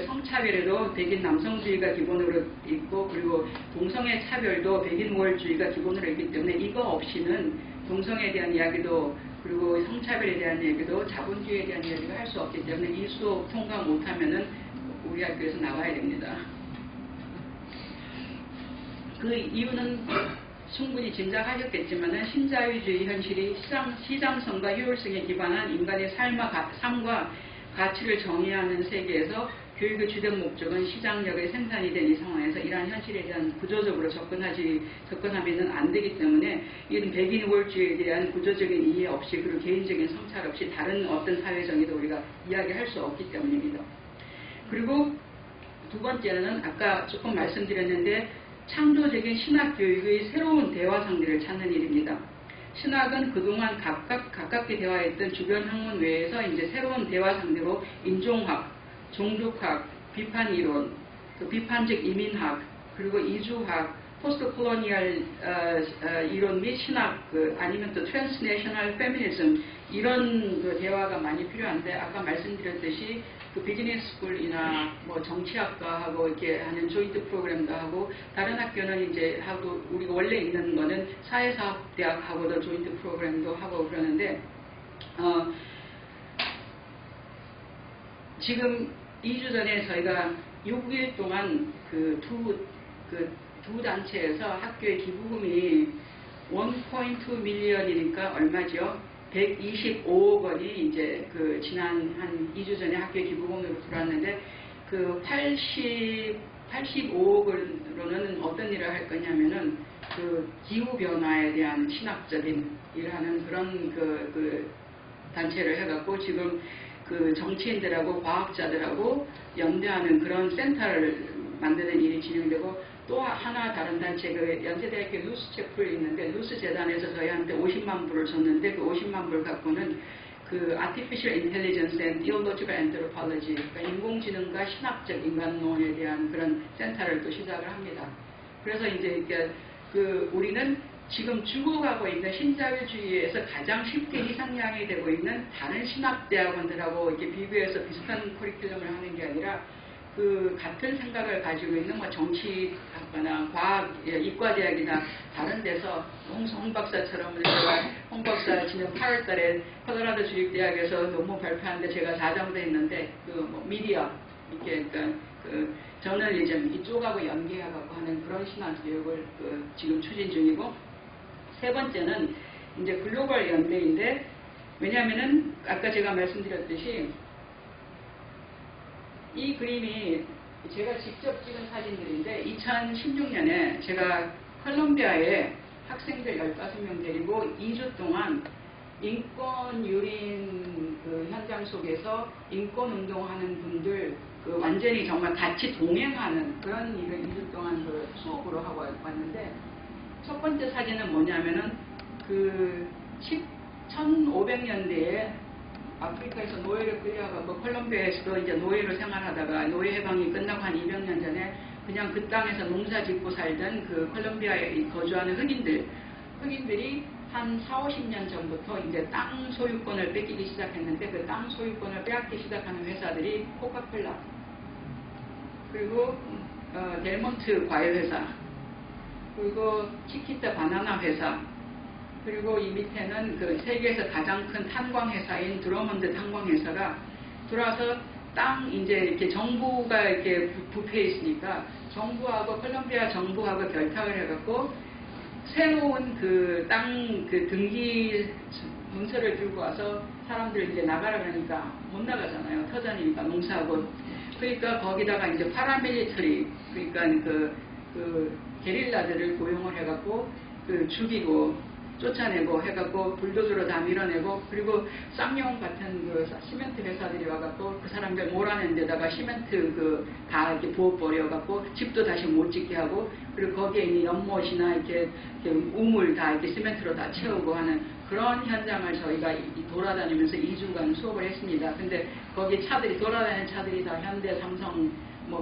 성차별에도 백인 남성주의가 기본으로 있고, 그리고 동성애 차별도 백인 우월주의가 기본으로 있기 때문에 이거 없이는 동성애에 대한 이야기도, 그리고 성차별에 대한 얘기도, 자본주의에 대한 이야기도 할 수 없기 때문에 이 수업 통과 못하면은 우리 학교에서 나와야 됩니다. 그 이유는 충분히 짐작하셨겠지만은 신자유주의 현실이 시장성과 효율성에 기반한 인간의 삶과 가치를 정의하는 세계에서 교육의 주된 목적은 시장력의 생산이 된 이 상황에서 이러한 현실에 대한 구조적으로 접근하면은 안 되기 때문에 이런 백인월주의에 대한 구조적인 이해 없이 그리고 개인적인 성찰 없이 다른 어떤 사회 정의도 우리가 이야기할 수 없기 때문입니다. 그리고 두 번째는 아까 조금 말씀드렸는데 창조적인 신학 교육의 새로운 대화 상대를 찾는 일입니다. 신학은 그동안 가깝게 대화했던 주변 학문 외에서 이제 새로운 대화 상대로 인종학, 종족학, 비판 이론, 비판적 이민학, 그리고 이주학, 포스트 콜로니얼 이론 및 신학, 아니면 또 트랜스내셔널 페미니즘 이런 대화가 많이 필요한데 아까 말씀드렸듯이 비즈니스 스쿨이나 뭐 정치학과하고 이렇게 하는 조인트 프로그램도 하고 다른 학교는 이제 하고 우리가 원래 있는 거는 사회사학대학하고도 조인트 프로그램도 하고 그러는데 지금 2주 전에 저희가 6일 동안 두 단체에서 학교의 기부금이 1.2 밀리언이니까 얼마죠? 125억 원이 이제 지난 한 2주 전에 학교에 기부금으로 들어왔는데 85억으로는 어떤 일을 할 거냐면은 기후변화에 대한 신학적인 일하는 그런 단체를 해갖고 지금 정치인들하고 과학자들하고 연대하는 그런 센터를 만드는 일이 진행되고 또 하나 다른 단체 연세대학교 루스 채플이 있는데 루스 재단에서 저희한테 50만 불을 줬는데 그 50만 불 갖고는 Artificial Intelligence and Theological Anthropology 그러니까 인공지능과 신학적 인간론에 대한 그런 센터를 또 시작을 합니다. 그래서 이제 우리는 지금 죽어가고 있는 신자유주의에서 가장 쉽게 희생양이 되고 있는 다른 신학대학원들하고 이렇게 비교해서 비슷한 커리큘럼을 하는 게 아니라 같은 생각을 가지고 있는 정치학과나 과학, 이과대학이나 다른 데서 홍 박사처럼 홍 박사 지난 8월 달에 콜로라도 주립대학에서 논문 발표하는데 제가 자장도 했는데 미디어 이렇게 저널리즘 이쪽하고 연계해갖고 하는 그런 신학 교육을 지금 추진 중이고 세 번째는 이제 글로벌 연대인데 왜냐하면은 아까 제가 말씀드렸듯이 이 그림이 제가 직접 찍은 사진들인데 2016년에 제가 콜롬비아에 학생들 15명 데리고 2주 동안 인권 유린 현장 속에서 인권 운동하는 분들 완전히 정말 같이 동행하는 그런 일을 2주 동안 수업으로 하고 왔는데 첫 번째 사진은 뭐냐면은 1500년대에 아프리카에서 노예를 끌려가고 콜롬비아에서도 이제 노예로 생활하다가 노예 해방이 끝나고 한 200년 전에 그냥 그 땅에서 농사 짓고 살던 콜롬비아에 거주하는 흑인들이 한 40-50년 전부터 이제 땅 소유권을 뺏기기 시작했는데 그 땅 소유권을 빼앗기 시작하는 회사들이 코카콜라 그리고 델몬트 과일 회사 그리고 치키타 바나나 회사 그리고 이 밑에는 세계에서 가장 큰 탄광회사인 드러먼드 탄광회사가 들어와서 땅 이제 이렇게 정부가 이렇게 부패해 있으니까 정부하고 콜롬비아 정부하고 결탁을 해갖고 새로운 땅 등기 문서를 들고 와서 사람들 이제 나가라 그러니까 못 나가잖아요. 터전이니까 농사하고 그러니까 거기다가 이제 파라밀리터리 그러니까 게릴라들을 고용을 해갖고 죽이고 쫓아내고 해갖고 불도저로 다 밀어내고 그리고 쌍용 같은 시멘트 회사들이 와갖고 그 사람들 몰아낸 데다가 시멘트 다 이렇게 부어버려갖고 집도 다시 못 짓게 하고 그리고 거기에 있는 연못이나 이렇게 우물 다 이렇게 시멘트로 다 채우고 하는 그런 현장을 저희가 돌아다니면서 2주간 수업을 했습니다. 근데 거기 돌아다니는 차들이 다 현대, 삼성,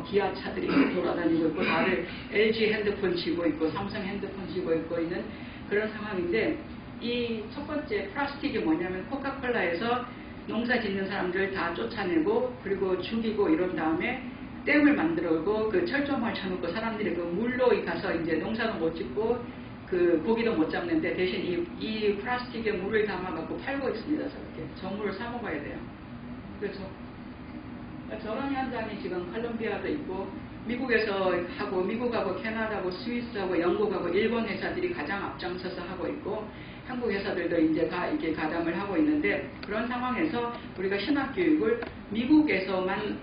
기아 차들이 돌아다니고 있고 다들 LG 핸드폰 쥐고 있고 삼성 핸드폰 쥐고 있고 있는 그런 상황인데 이 첫 번째 플라스틱이 뭐냐면 코카콜라에서 농사 짓는 사람들 다 쫓아내고 그리고 죽이고 이런 다음에 댐을 만들고 철조망을 쳐놓고 사람들이 물로 가서 이제 농사도 못 짓고 고기도 못 잡는데 대신 이 플라스틱에 물을 담아갖고 팔고 있습니다. 저렇게 저물을 사 먹어야 돼요. 그래서 저런 현장이 지금 콜롬비아도 있고 미국에서 하고 미국하고 캐나다하고 스위스하고 영국하고 일본 회사들이 가장 앞장서서 하고 있고 한국 회사들도 이제 다 이렇게 가담을 하고 있는데 그런 상황에서 우리가 신학교육을 미국에서만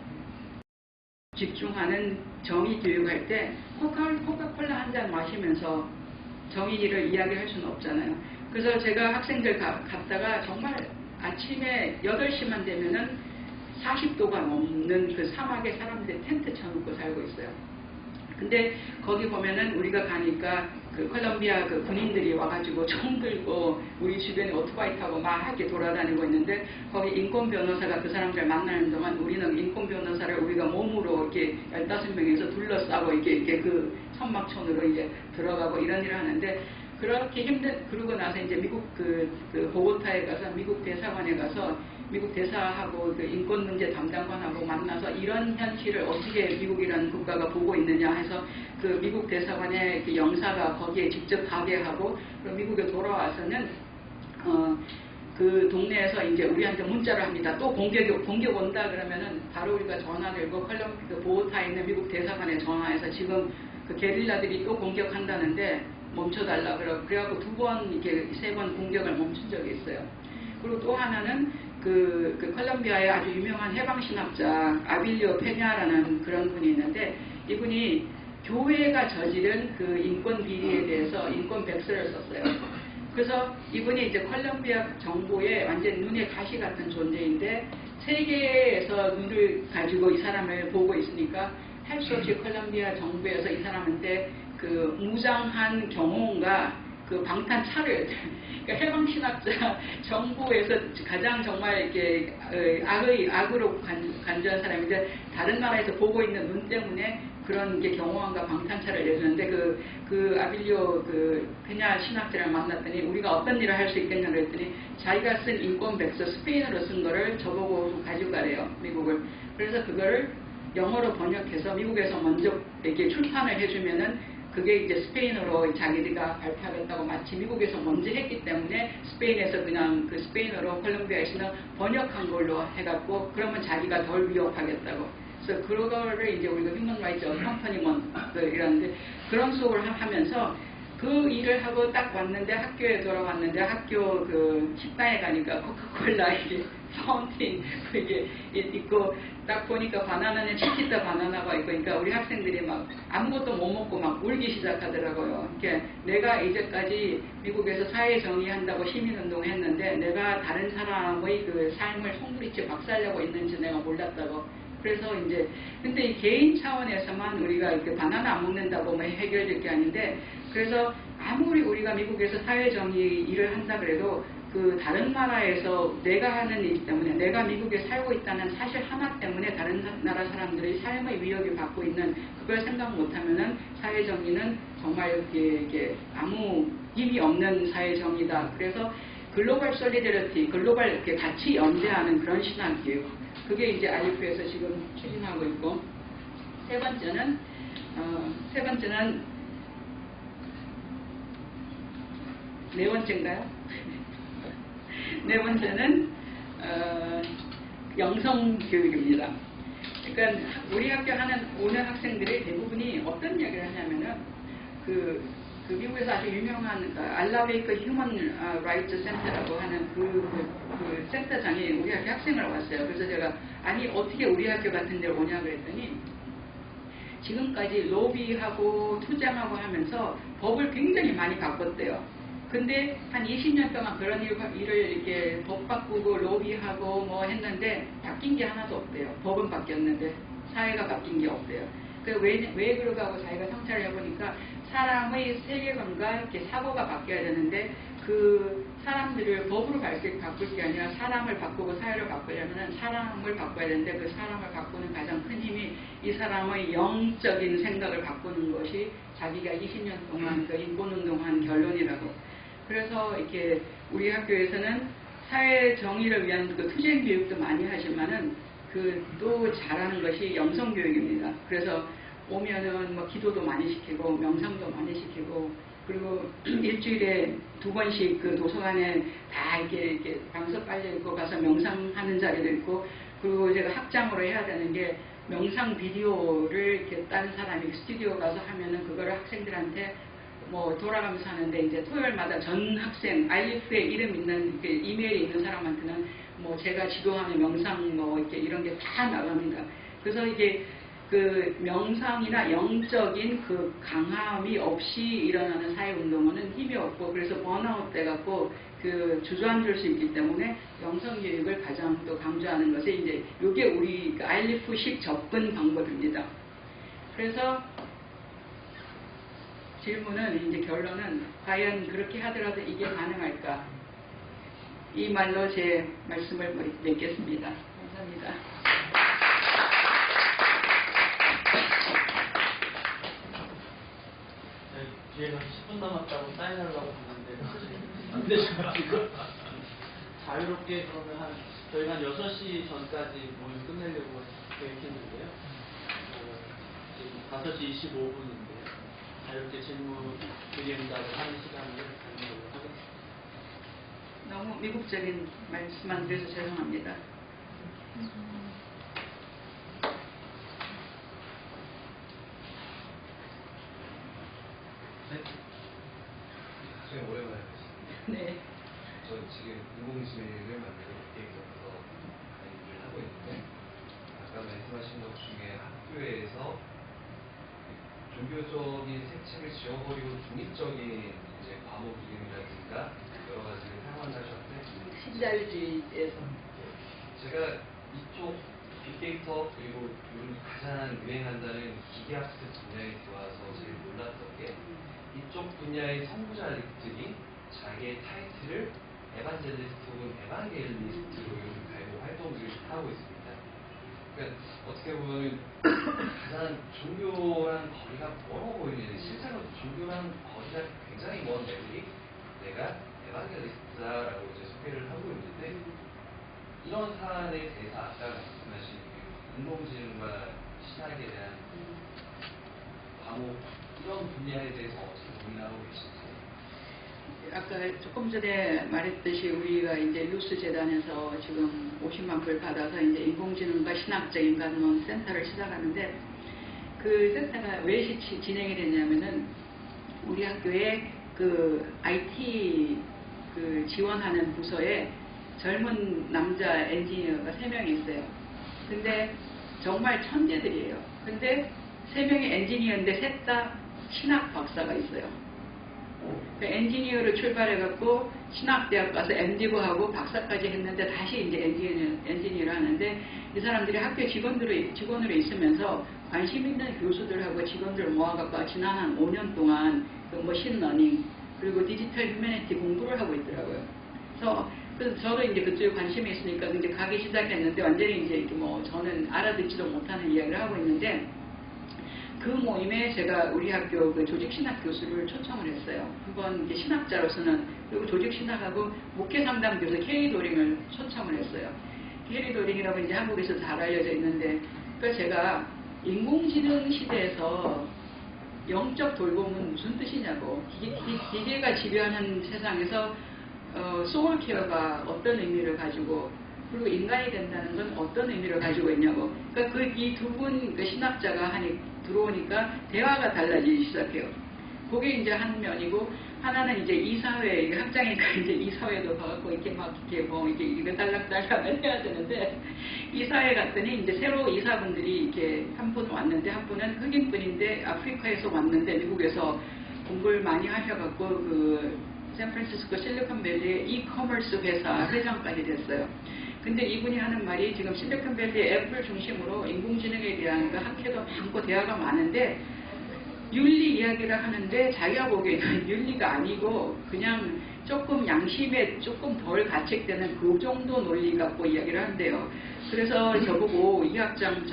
집중하는 정의 교육할 때 코카콜라 한 잔 마시면서 정의를 이야기할 수는 없잖아요. 그래서 제가 학생들 갔다가 정말 아침에 8시만 되면은 40도가 넘는 그 사막에 사람들이 텐트 쳐놓고 살고 있어요. 근데 거기 보면은 우리가 가니까 그 콜롬비아 그 군인들이 와가지고 총 들고 우리 주변에 오토바이 타고 막 이렇게 돌아다니고 있는데 거기 인권 변호사가 그 사람들 만나는 동안 우리는 인권 변호사를 우리가 몸으로 이렇게 15명에서 둘러싸고 이렇게 그 천막촌으로 이제 들어가고 이런 일을 하는데 그렇게 그러고 나서 이제 미국 그 보고타에 가서 미국 대사관에 가서 미국 대사하고 그 인권 문제 담당관하고 만나서 이런 현실을 어떻게 미국이라는 국가가 보고 있느냐 해서 그 미국 대사관의 그 영사가 거기에 직접 가게 하고 그리고 미국에 돌아와서는 그 동네에서 이제 우리한테 문자를 합니다. 또 공격 온다 그러면은 바로 우리가 전화 들고 그 보고타에 있는 미국 대사관에 전화해서 지금 그 게릴라들이 또 공격한다는데 멈춰달라 그래갖고 2번 이렇게 3번 공격을 멈춘 적이 있어요. 그리고 또 하나는 그 콜롬비아의 아주 유명한 해방신학자 아빌리오 페냐라는 그런 분이 있는데 이분이 교회가 저지른 그 인권 비리에 대해서 인권 백서를 썼어요. 그래서 이분이 이제 콜롬비아 정부의 완전 눈에 가시 같은 존재인데 세계에서 눈을 가지고 이 사람을 보고 있으니까 할 수 없이 콜롬비아 정부에서 이 사람한테 그 무장한 경호원과 그 방탄차를 그러니까 해방신학자 정부에서 가장 정말 이렇게 악으로 간주한 사람인데 다른 나라에서 보고 있는 눈 때문에 그런 게 경호원과 방탄차를 내주는데 그 아빌리오 그 페냐 신학자를 만났더니 우리가 어떤 일을 할 수 있겠냐 그랬더니 자기가 쓴 인권 백서 스페인어로 쓴 거를 저보고 가지고 가래요 미국을. 그래서 그거를 영어로 번역해서 미국에서 먼저 이렇게 출판을 해주면은 그게 이제 스페인어로 자기들가 발표하겠다고 마치 미국에서 먼저 했기 때문에 스페인에서 그냥 그 스페인어로 콜롬비아에서는 번역한 걸로 해갖고 그러면 자기가 덜 위협하겠다고. 그래서 그거를 이제 우리가 휴먼 라이츠 컴퍼니먼이라는데 그런 수업을 하면서 그 일을 하고 딱 왔는데 학교에 돌아왔는데 학교 그 식당에 가니까 코카콜라 이게 파운틴 이게 있고 딱 보니까 바나나는 치키타 바나나가 있고 그러니까 우리 학생들이 막 아무것도 못 먹고 막 울기 시작하더라고요. 그러니까 내가 이제까지 미국에서 사회 정의한다고 시민운동 했는데 내가 다른 사람의 그 삶을 송두리째 박살내고 있는지 내가 몰랐다고. 그래서 이제 근데 이 개인 차원에서만 우리가 이렇게 바나나 안 먹는다고 뭐 해결될 게 아닌데 그래서 아무리 우리가 미국에서 사회정의 일을 한다 그래도 그 다른 나라에서 내가 하는 일 때문에 내가 미국에 살고 있다는 사실 하나 때문에 다른 나라 사람들의 삶의 위협을 받고 있는 그걸 생각 못하면은 사회정의는 정말 이게 아무 힘이 없는 사회정의다. 그래서 글로벌 솔리더리티, 글로벌 이렇게 같이 연대하는 그런 신학교육. 그게 이제 IF에서 지금 추진하고 있고 세 번째는 네 번째인가요? 네 번째는 영성교육입니다. 그러니까 우리 학교 오는 학생들의 대부분이 어떤 이야기를 하냐면은 그 미국에서 아주 유명한 알라베이커 휴먼 라이츠 센터라고 하는 그 센터장이 우리 학교 학생을 왔어요. 그래서 제가 아니 어떻게 우리 학교 같은 데를 오냐 그랬더니 지금까지 로비하고 투쟁하고 하면서 법을 굉장히 많이 바꿨대요. 근데 한 20년 동안 그런 일을 이렇게 법 바꾸고 로비하고 뭐 했는데 바뀐 게 하나도 없대요. 법은 바뀌었는데 사회가 바뀐 게 없대요. 왜 그러고 하고 자기가 성찰을 해보니까 사람의 세계관과 이렇게 사고가 바뀌어야 되는데 그 사람들을 법으로 바꿀 게 아니라 사람을 바꾸고 사회를 바꾸려면 사람을 바꿔야 되는데 그 사람을 바꾸는 가장 큰 힘이 이 사람의 영적인 생각을 바꾸는 것이 자기가 20년 동안 그 인권운동한 결론이라고. 그래서 이렇게 우리 학교에서는 사회 정의를 위한 그 투쟁 교육도 많이 하지만은 그 또 잘하는 것이 영성 교육입니다. 그래서 오면은 뭐 기도도 많이 시키고 명상도 많이 시키고 그리고 일주일에 2번씩 그 도서관에 다 이렇게 방석 깔려 있고 가서 명상하는 자리도 있고 그리고 제가 학장으로 해야 되는 게 명상 비디오를 이렇게 딴 사람이 스튜디오 가서 하면은 그거를 학생들한테 뭐 돌아가면서 하는데 이제 토요일마다 전 학생 IF에 이름 있는 이메일이 있는 사람한테는 뭐 제가 지도하는 명상 뭐 이렇게 이런 게 다 나갑니다. 그래서 이게 그 명상이나 영적인 그 강함이 없이 일어나는 사회운동은 힘이 없고 그래서 번아웃 돼갖고 그 주저앉을 수 있기 때문에 영성교육을 가장 또 강조하는 것이 이제 이게 우리 아일리프식 접근 방법입니다. 그래서 질문은 이제 결론은 과연 그렇게 하더라도 이게 가능할까? 이 말로 제 말씀을 맺겠습니다. 감사합니다. 뒤에서 10분 남았다고 사인하려고 했는데 안 되셔가지고 자유롭게 그러면 저희가 한 6시 전까지 모임 끝내려고 계획했는데요. 지금 5시 25분인데 자유롭게 질문 질의응답을 하는 시간을 갖는 걸로 하겠습니다. 너무 미국적인 말씀만 드려서 죄송합니다. 네? 나중에 오랜만에 뵙습니다. 네. 저 지금 인공지능을 만드는 빅데이터에서 일을 하고 있는데 아까 말씀하신 것 중에 학교에서 종교적인 색채를 지워버리고 중립적인 이제 과목 이름이라든가 여러 가지를 사용한다셨는데 신자유주의에서 제가 이쪽 빅데이터 그리고 요즘 가장 유행한다는 기계학습 분야에 들어와서 제일 놀랐던 게 이쪽 분야의 선구자들이 자기의 타이틀을 에반젤리스트 혹은 에반겔리스트로 요즘 갈고 활동들을 하고 있습니다. 그러니까 어떻게 보면 가장 종교랑 거리가 멀어 보이는 실제로 종교랑 거리가 굉장히 먼 애들이 내가 에반겔리스트다라고 이제 소개를 하고 있는데 이런 사안의 대해서 아까 말씀하신 인공지능과 신학에 대한 과목 이런 분야에 대해서 어떻게 고민하고 계신지? 아까 조금 전에 말했듯이 우리가 이제 루스 재단에서 지금 50만 불 받아서 이제 인공지능과 신학적 인간론 센터를 시작하는데 그 센터가 왜 진행이 됐냐면은 우리 학교에 그 IT 그 지원하는 부서에 젊은 남자 엔지니어가 3명이 있어요. 근데 정말 천재들이에요. 근데 3명이 엔지니어인데 셋 다 신학 박사가 있어요. 그 엔지니어로 출발해갖고 신학대학 가서 MD부하고 박사까지 했는데 다시 이제 엔지니어를 하는데 이 사람들이 학교 직원으로 있으면서 관심 있는 교수들하고 직원들 모아갖고 지난 한 5년 동안 그 머신러닝 그리고 디지털 휴머니티 공부를 하고 있더라고요. 그래서 저도 이제 그쪽에 관심이 있으니까 이제 가기 시작했는데 완전히 이제 뭐 저는 알아듣지도 못하는 이야기를 하고 있는데 그 모임에 제가 우리 학교 그 조직신학 교수를 초청을 했어요. 한번 이제 신학자로서는 그리고 조직신학하고 목회상담 교수 케리 도링을 초청을 했어요. 케리 도링이라고 이제 한국에서 잘 알려져 있는데 그러니까 제가 인공지능 시대에서 영적 돌봄은 무슨 뜻이냐고 기계가 지배하는 세상에서 소울 케어가 어떤 의미를 가지고 그리고 인간이 된다는 건 어떤 의미를 가지고 있냐고. 그러니까 이 두 분 그 신학자가 들어오니까 대화가 달라지기 시작해요. 그게 이제 한 면이고 하나는 이제 이사회 학장이니까 이제 이사회도 가갖고 이렇게 막 이렇게 뭐 이거 달락달락을 해야 되는데 이사회 갔더니 이제 새로 이사분들이 이렇게 한 분 왔는데 한 분은 흑인분인데 아프리카에서 왔는데 미국에서 공부를 많이 하셔갖고 그 샌프란시스코 실리콘밸리의 이커머스 회사 회장까지 됐어요. 근데 이분이 하는 말이 지금 실리콘밸리 애플 중심으로 인공지능에 대한 그 학회도 많고 대화가 많은데 윤리 이야기를 하는데 자기가 보기에는 윤리가 아니고 그냥 조금 양심에 조금 덜 가책되는 그 정도 논리 갖고 이야기를 한대요. 그래서 저보고 이 학장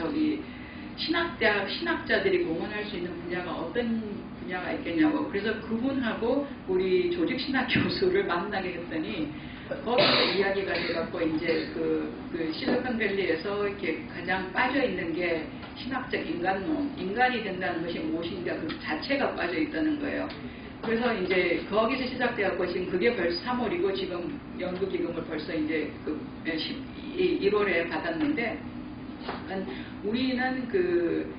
신학대학 신학자들이 공헌할 수 있는 분야가 어떤 분야가 있겠냐고. 그래서 그분하고 우리 조직신학 교수를 만나게 했더니 거기서 이야기가 돼갖고 이제 그 실리콘밸리에서 이렇게 가장 빠져 있는 게 신학적 인간론, 인간이 된다는 것이 무엇인가 그 자체가 빠져 있다는 거예요. 그래서 이제 거기서 시작돼갖고 지금 그게 벌써 3월이고 지금 연구기금을 벌써 이제 1월에 받았는데 그러니까 우리는 그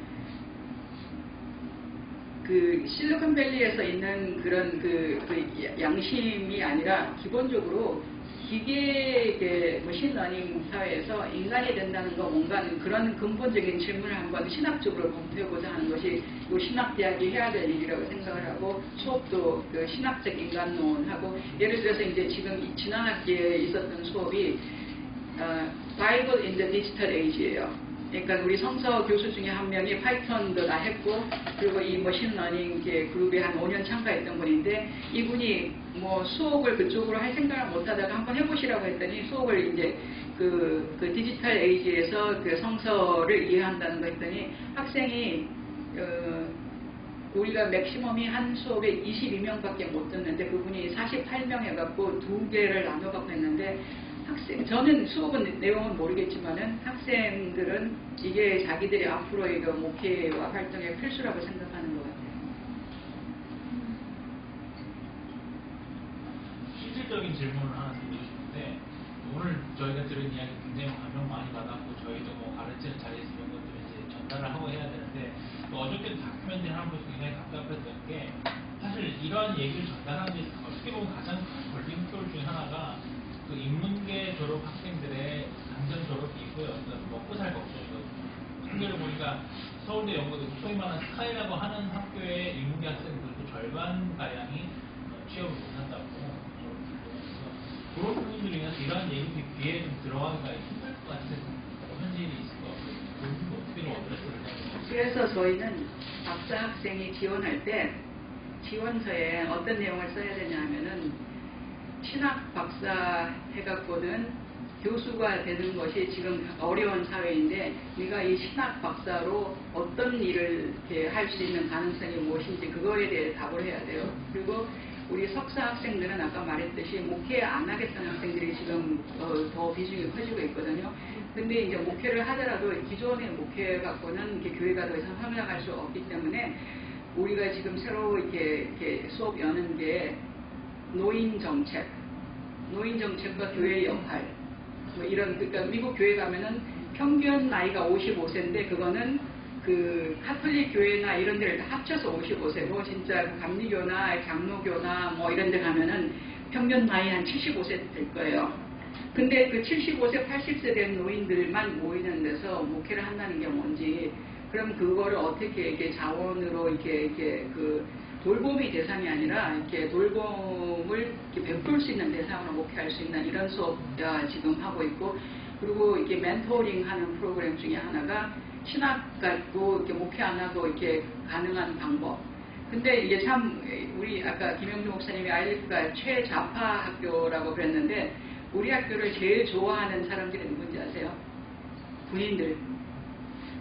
실리콘밸리에서 있는 그런 그 양심이 아니라 기본적으로 기계 머신러닝 사회에서 인간이 된다는 거 뭔가는 그런 근본적인 질문을 한번 신학적으로 검토해보자 하는 것이 이 신학대학이 해야 될 일이라고 생각을 하고 수업도 그 신학적 인간론하고 예를 들어서 이제 지금 지난 학기에 있었던 수업이 Bible in the Digital Age예요. 그러니까 우리 성서 교수 중에 한 명이 파이썬도 다 했고 그리고 이 머신러닝 그룹에 한 5년 참가했던 분인데 이분이 뭐 수업을 그쪽으로 할 생각을 못하다가 한번 해보시라고 했더니 수업을 이제 그 디지털 에이지에서 그 성서를 이해한다는 거 했더니 학생이 우리가 맥시멈이 한 수업에 22명밖에 못 듣는데 그분이 48명 해갖고 2개를 나눠갖고 했는데 저는 수업은 내용은 모르겠지만은 학생들은 이게 자기들이 앞으로의 그 목회와 활동의 필수라고 생각하는 것 같아요. 실질적인 질문을 하나 드리고 싶은데 오늘 저희가 들은 이야기 굉장히 감명 많이 받았고 저희도 뭐 가르치는 자리에서 이런 것들을 이제 전달을 하고 해야 되는데 또 어저께 다큐멘터리 하는 것도 굉장히 답답했던 게 사실 이런 얘기를 전달하는 데 어떻게 보면 가장 큰 걸림돌 중에 하나가 그 인문계 졸업 학생들의 강전 졸업이고요. 먹고 살 걱정이거든요. 통계를 보니까 서울대 연구도 소위 말하는 스카이라고 하는 학교의 인문계 학생들도 절반가량이 취업을 못한다고 그런 부분들이 인해서 이런 얘기들이 귀에 좀 들어가기가 힘들 것 같은 현실이 있을 것 같아요. 그런 거 어떻게 좀 어드레스를 해요? 그래서 저희는 박사 학생이 지원할 때 지원서에 어떤 내용을 써야 되냐 하면은 신학 박사 해갖고는 교수가 되는 것이 지금 어려운 사회인데 네가 이 신학 박사로 어떤 일을 할 수 있는 가능성이 무엇인지 그거에 대해 답을 해야 돼요. 그리고 우리 석사 학생들은 아까 말했듯이 목회 안 하겠다는 학생들이 지금 더 비중이 커지고 있거든요. 근데 이제 목회를 하더라도 기존의 목회 갖고는 이렇게 교회가 더 이상 성장할 수 없기 때문에 우리가 지금 새로 이렇게 수업 여는 게 노인 정책과 교회의 역할, 뭐 이런, 그러니까 미국 교회 가면은 평균 나이가 55세인데 그거는 그 카톨릭 교회나 이런 데를 다 합쳐서 55세고 진짜 감리교나 장로교나 뭐 이런 데 가면은 평균 나이 한 75세 될 거예요. 근데 그 75세, 80세 된 노인들만 모이는 데서 목회를 한다는 게 뭔지, 그럼 그거를 어떻게 이렇게 자원으로 이렇게 그 돌봄이 대상이 아니라 이렇게 돌봄을 이렇게 베풀 수 있는 대상으로 목회할 수 있는 이런 수업 지금 하고 있고, 그리고 이렇게 멘토링 하는 프로그램 중에 하나가 신학 갖고 이렇게 목회 안 하고 이렇게 가능한 방법. 근데 이게 참 우리 아까 김영주 목사님이 아일리프가 최좌파 학교라고 그랬는데 우리 학교를 제일 좋아하는 사람들이 누군지 아세요? 군인들.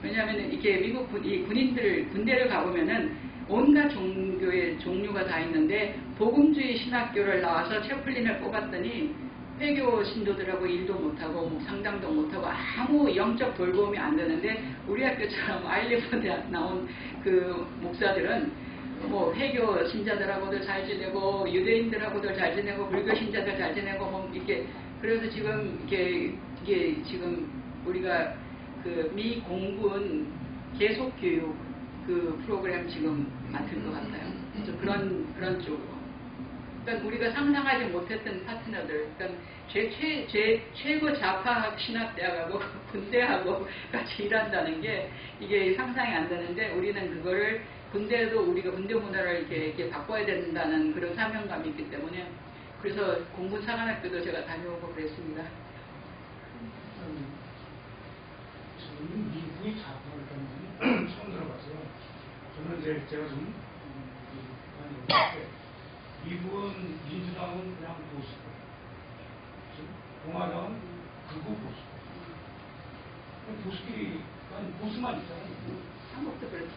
왜냐하면 이게 미국 군인들 군대를 가보면은 온갖 종교의 종류가 다 있는데 복음주의 신학교를 나와서 채플린을 뽑았더니 회교 신도들하고 일도 못하고 상담도 못하고 아무 영적 돌봄이 안 되는데 우리 학교처럼 아일리프 대학 나온 그 목사들은 뭐 회교 신자들하고도 잘 지내고 유대인들하고도 잘 지내고 불교 신자들 잘 지내고 뭐 이렇게, 그래서 지금 이게 지금 우리가 그 미 공군 계속 교육 그 프로그램 지금 맡을 것 같아요. 그런 쪽으로. 그러니까 우리가 상상하지 못했던 파트너들, 그러니까 최고 좌파 신학대학하고 군대하고 같이 일한다는 게 이게 상상이 안 되는데 우리는 그거를 군대도 우리가 군대 문화를 이렇게 바꿔야 된다는 그런 사명감이 있기 때문에, 그래서 공군 사관학교도 제가 다녀오고 그랬습니다. 저는 미국의 좌파를 처음 들어봤어요. 저는 이제 제가 좀 많이 얘기할 때 미국은 민주당은 그냥 보수, 공화당은 극우 보수. 보수끼리 보수만 있잖아요. 한국도 그렇죠.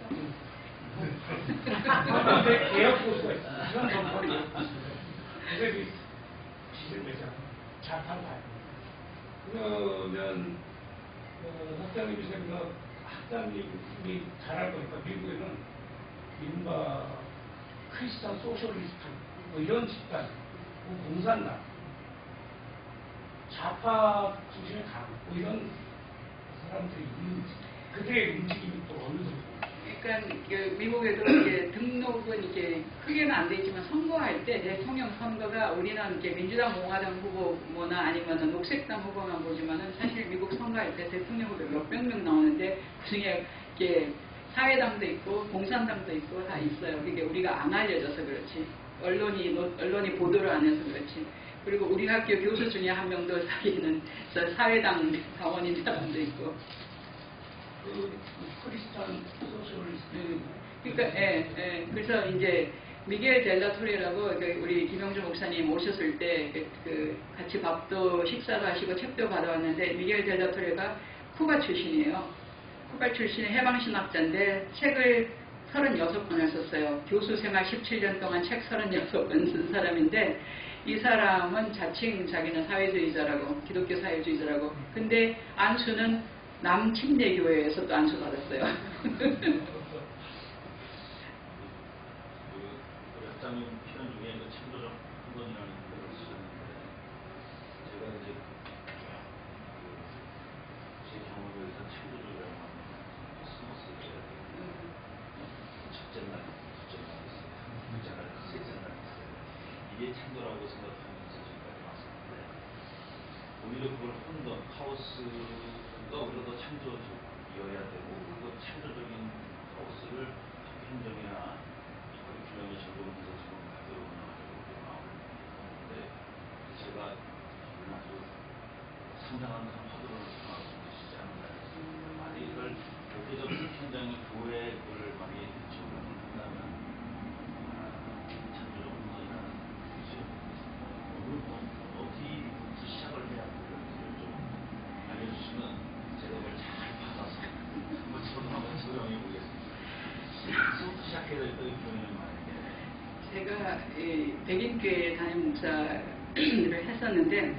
근데 개혁 보수가 있어요. 이런 정파리 개혁 보수가 있어요. 그래서 그 지지를 매장 좌파로 가요. 그러면 학장님이 생각 학장님이 잘할 거니까 미국에는 이른바 크리스찬 소셜리스트 뭐 이런 집단, 뭐 공산당, 좌파 중심의 당, 뭐 이런 사람들이 있는지 그들의 움직임이 또 어느 정도. 그러니까 그 미국에도 이제 등록은 이제 크게는 안 돼 있지만 선거할 때 대통령 선거가 우리는 이제 민주당, 공화당 후보나 아니면은 녹색당 후보만 보지만은 사실 미국 선거할 때 대통령 후보 몇백 명 나오는데 그중에 이게 사회당도 있고 공산당도 있고 다 있어요. 그게 우리가 안 알려져서 그렇지. 언론이 보도를 안 해서 그렇지. 그리고 우리 학교 교수 중에 한 명도 자기는 사회당 당원인 사람도 있고. 그 크리스찬 소셜리스트. 그러니까 그래서 이제 미겔 델라토레라고 우리 김영주 목사님 오셨을 때 같이 밥도 식사도 하시고 책도 받아왔는데 미겔 델라토레가 쿠바 출신이에요. 쿠바 출신의 해방신학자인데 책을 36권을 썼어요. 교수 생활 17년 동안 책 36권 쓴 사람인데 이 사람은 자칭 자기는 사회주의자라고 기독교 사회주의자라고 근데 안수는 남침례교회에서 또 안수받았어요. 약장님 표현 중에 창조적 후원이라는 글을 쓰셨는데 제가 이제 제 경험에 의해서 창조적이라고 하는 스머스 첫째 날, 둘째 날 있어요. 둘째 날, 셋째 날 있어요. 이게 창조라고 생각하면서 지금까지 왔었는데 오히려 그걸 혼돈, 카오스가 오히려 더 창조적이어야 되고 그 창조적인 카오스를 행정이나 규명이 적용해서 지금 가져오는 나오는데 제가 아주 상당한 그런 화두를 하고 계시지 않나 싶습니다. 만약 이걸 교회적 현장이 교회 글을 많이 적용한다면 창조적 운동이라는 것이죠. 어디부터 시작을 해야 될지를 좀 알려주시면 제가 그걸 잘 받아서 한번 저도 한번 적용해 보겠습니다. 지금부터 시작해야 될 거예요, 교회는 만약에. 제가 백인교회 담임 목사를 했었는데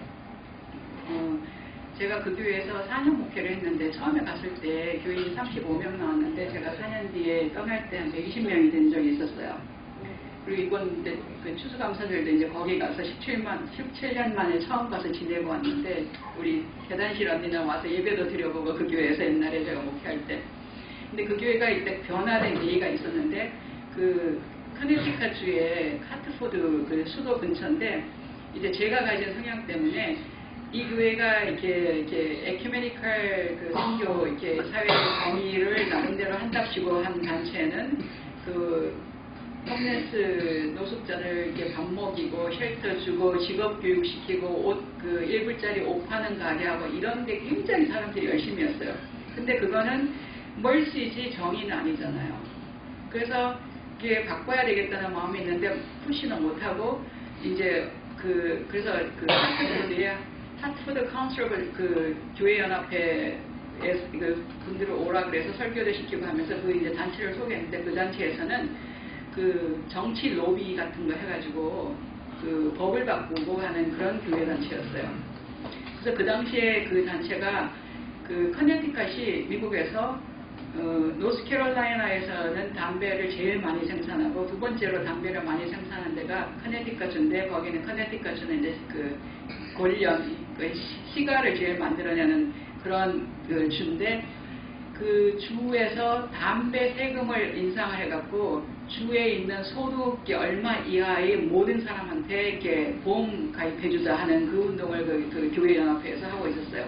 제가 그 교회에서 4년 목회를 했는데 처음에 갔을 때 교인이 35명 나왔는데 제가 4년 뒤에 떠날 때 한 120명이 된 적이 있었어요. 그리고 이번 이제 그 추수감사절도 이제 거기 가서 17년 만에 처음 가서 지내고 왔는데 우리 계단실 언니는 와서 예배도 드려보고 그 교회에서 옛날에 제가 목회할 때 근데 그 교회가 이때 변화된 예의가 있었는데 그 커네티컷주의 하트포드 그 수도 근처인데 이제 제가 가진 성향 때문에 이 교회가 이렇게 에큐메니컬 그 선교 이렇게 사회적 정의를 나름대로 한답시고 한 단체는 그 홈레스 노숙자를 이렇게 밥 먹이고 쉘터 주고 직업 교육 시키고 옷 그 1불짜리 옷 파는 가게하고 이런 데 굉장히 사람들이 열심히 했어요. 근데 그거는 멀시지 정의는 아니잖아요. 그래서 이게 바꿔야 되겠다는 마음이 있는데 푸시는 못하고 이제 그래서 그 하트포드 카운슬을 그 교회 연합회 그 분들을 오라 그래서 설교를 시키고 하면서 그 이제 단체를 소개했는데 그 단체에서는 그 정치 로비 같은 거 해가지고 그 법을 바꾸고 하는 그런 교회 단체였어요. 그래서 그 당시에 그 단체가 그 커네티컷이 미국에서 노스캐롤라이나에서는 담배를 제일 많이 생산하고 두 번째로 담배를 많이 생산하는 데가 커네티컷주인데 거기는 커네티컷주는 이제 그 골련 그 시가를 제일 만들어내는 그런 그 주인데 그 주에서 담배 세금을 인상을 해갖고 주에 있는 소득이 얼마 이하의 모든 사람한테 이렇게 보험 가입해주자 하는 그 운동을 그 교회 연합회에서 하고 있었어요.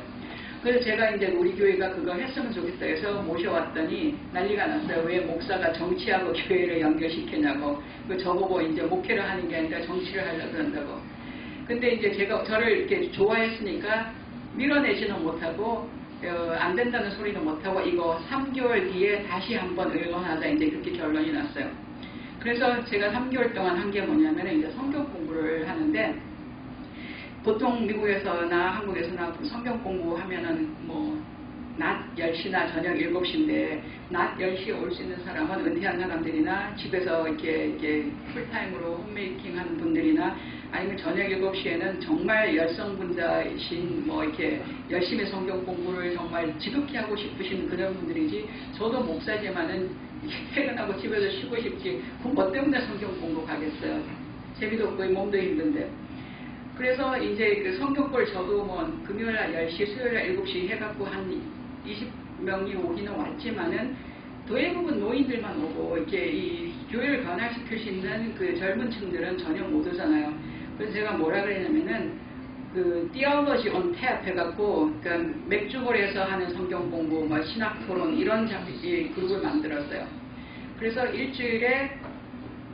그래서 제가 이제 우리 교회가 그거 했으면 좋겠다 해서 모셔왔더니 난리가 났어요. 왜 목사가 정치하고 교회를 연결시키냐고. 그 저보고 이제 목회를 하는 게 아니라 정치를 하려고 그런다고. 근데 이제 제가 저를 이렇게 좋아했으니까 밀어내지는 못하고 안 된다는 소리는 못하고 이거 3개월 뒤에 다시 한번 의논하자 이제 그렇게 결론이 났어요. 그래서 제가 3개월 동안 한 게 뭐냐면 이제 성경 공부를 하는데 보통 미국에서나 한국에서나 성경 공부하면은 뭐 낮 10시나 저녁 7시인데 낮 10시에 올 수 있는 사람은 은퇴한 사람들이나 집에서 이렇게 풀타임으로 홈메이킹 하는 분들이나 아니면 저녁 7시에는 정말 열성분자이신 뭐 이렇게 열심히 성경 공부를 정말 지극히 하고 싶으신 그런 분들이지 저도 목사지만은 퇴근하고 집에서 쉬고 싶지 그럼 뭐 때문에 성경 공부 가겠어요. 재미도 없고 몸도 힘든데. 그래서 이제 그 성경볼 저도 뭐 금요일날 10시, 수요일날 7시 해갖고 한 20명이 오기는 왔지만은 대부분 노인들만 오고 이렇게 이 교회를 변화시킬 수 있는 그 젊은 층들은 전혀 못 오잖아요. 그래서 제가 뭐라 그랬냐면은 그 Theology on Tap 해갖고 그러니까 맥주홀에서 하는 성경 공부, 뭐 신학 토론 이런 그룹을 만들었어요. 그래서 일주일에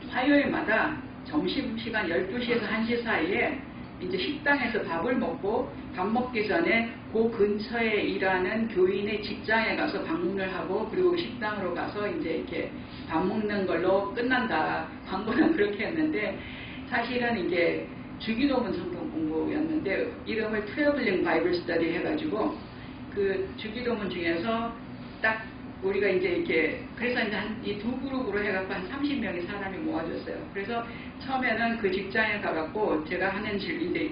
화요일마다 점심시간 12시에서 1시 사이에 이제 식당에서 밥을 먹고 밥 먹기 전에 그 근처에 일하는 교인의 직장에 가서 방문을 하고 그리고 식당으로 가서 이제 이렇게 밥 먹는 걸로 끝난다. 광고는 그렇게 했는데 사실은 이게 주기도문 성경 공부였는데 이름을 트래블링 바이블 스터디 해가지고 그 주기도문 중에서 딱 우리가 이제 이렇게 그래서 이제 이 두 그룹으로 해갖고 한 30명의 사람이 모아졌어요. 그래서 처음에는 그 직장에 가갖고 제가 하는 이제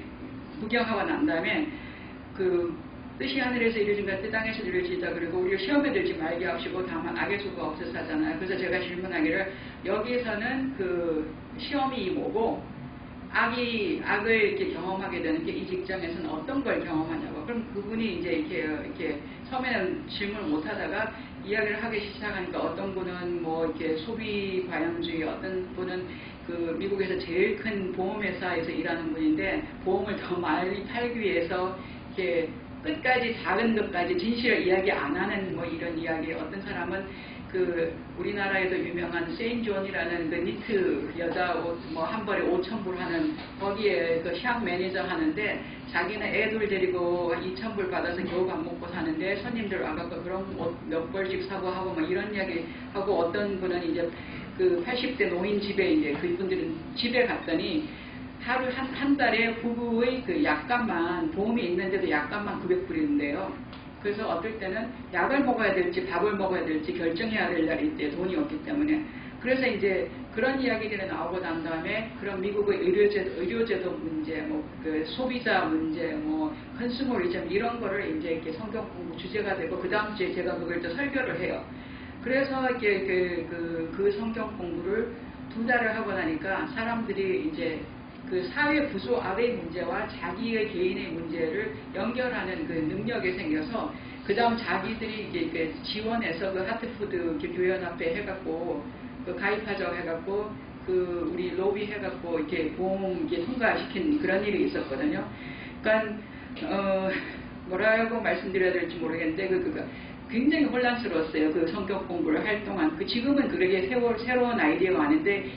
구경하고 난 다음에 그 뜻이 하늘에서 이루어진가 뜻 땅에서 이루어지다 그리고 우리가 시험에 들지 말게 하시고 다만 악의 수가 없어서 하잖아요. 그래서 제가 질문하기를 여기서는 그 시험이 뭐고 악을 이렇게 경험하게 되는 게 이 직장에서는 어떤 걸 경험하냐고. 그럼 그분이 이제 이렇게 처음에는 질문을 못 하다가 이야기를 하기 시작하니까 어떤 분은 뭐 이렇게 소비 과잉주의, 어떤 분은 그 미국에서 제일 큰 보험회사에서 일하는 분인데 보험을 더 많이 팔기 위해서 이렇게 끝까지 작은 것까지 진실을 이야기 안 하는 뭐 이런 이야기. 어떤 사람은 그 우리나라에도 유명한 세인존이라는 그 니트 여자 옷 뭐 한 벌에 5,000불 하는 거기에 그 샵 매니저 하는데 자기는 애들 데리고 2,000불 받아서 겨우 밥 먹고 사는데 손님들 와갖고 그런 옷 몇 벌씩 사고 하고 뭐 이런 이야기 하고 어떤 분은 이제 그 80대 노인 집에 이제 그분들은 집에 갔더니 하루 한 달에 부부의 그 약값만 보험이 있는데도 약값만 900불인데요. 그래서 어떨 때는 약을 먹어야 될지 밥을 먹어야 될지 결정해야 될 날이 있대요. 돈이 없기 때문에. 그래서 이제 그런 이야기들이 나오고 난 다음에 그런 미국의 의료제도 문제, 뭐 그 소비자 문제, 뭐 컨슈머리즘 이런 거를 이제 이렇게 성경 공부 주제가 되고 그 다음 주에 제가 그걸 또 설교를 해요. 그래서 이렇게 그 성경 공부를 2달을 하고 나니까 사람들이 이제 그 사회 부조화의 문제와 자기의 개인의 문제를 연결하는 그 능력이 생겨서 그 다음 자기들이 이제 지원해서 그 하트푸드 교회연합회 해갖고 그 가입하자고 해갖고 그 우리 로비 해갖고 이렇게 보험 이렇게 통과시킨 그런 일이 있었거든요. 그러니까 뭐라고 말씀드려야 될지 모르겠는데 굉장히 혼란스러웠어요. 그 성경 공부를 할 동안. 지금은 그렇게 새로운 아이디어가 아닌데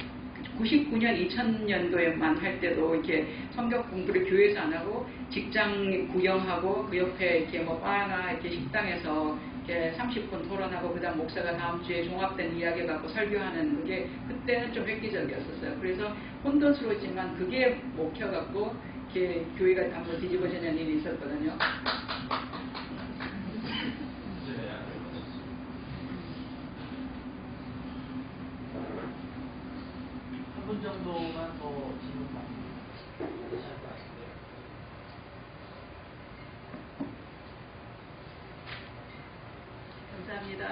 99년, 2000년도에만 할 때도 이렇게 성경 공부를 교회에서 안 하고 직장 구경하고 그 옆에 이렇게 뭐 바나 이렇게 식당에서 이렇게 30분 토론하고 그다음 목사가 다음 주에 종합된 이야기 갖고 설교하는 그게 그때는 좀 획기적이었었어요. 그래서 혼돈스러웠지만 그게 먹혀갖고 이렇게 교회가 한번 뒤집어지는 일이 있었거든요. 한 분 정도만 더 질문 받으실 것 같은데요. 감사합니다.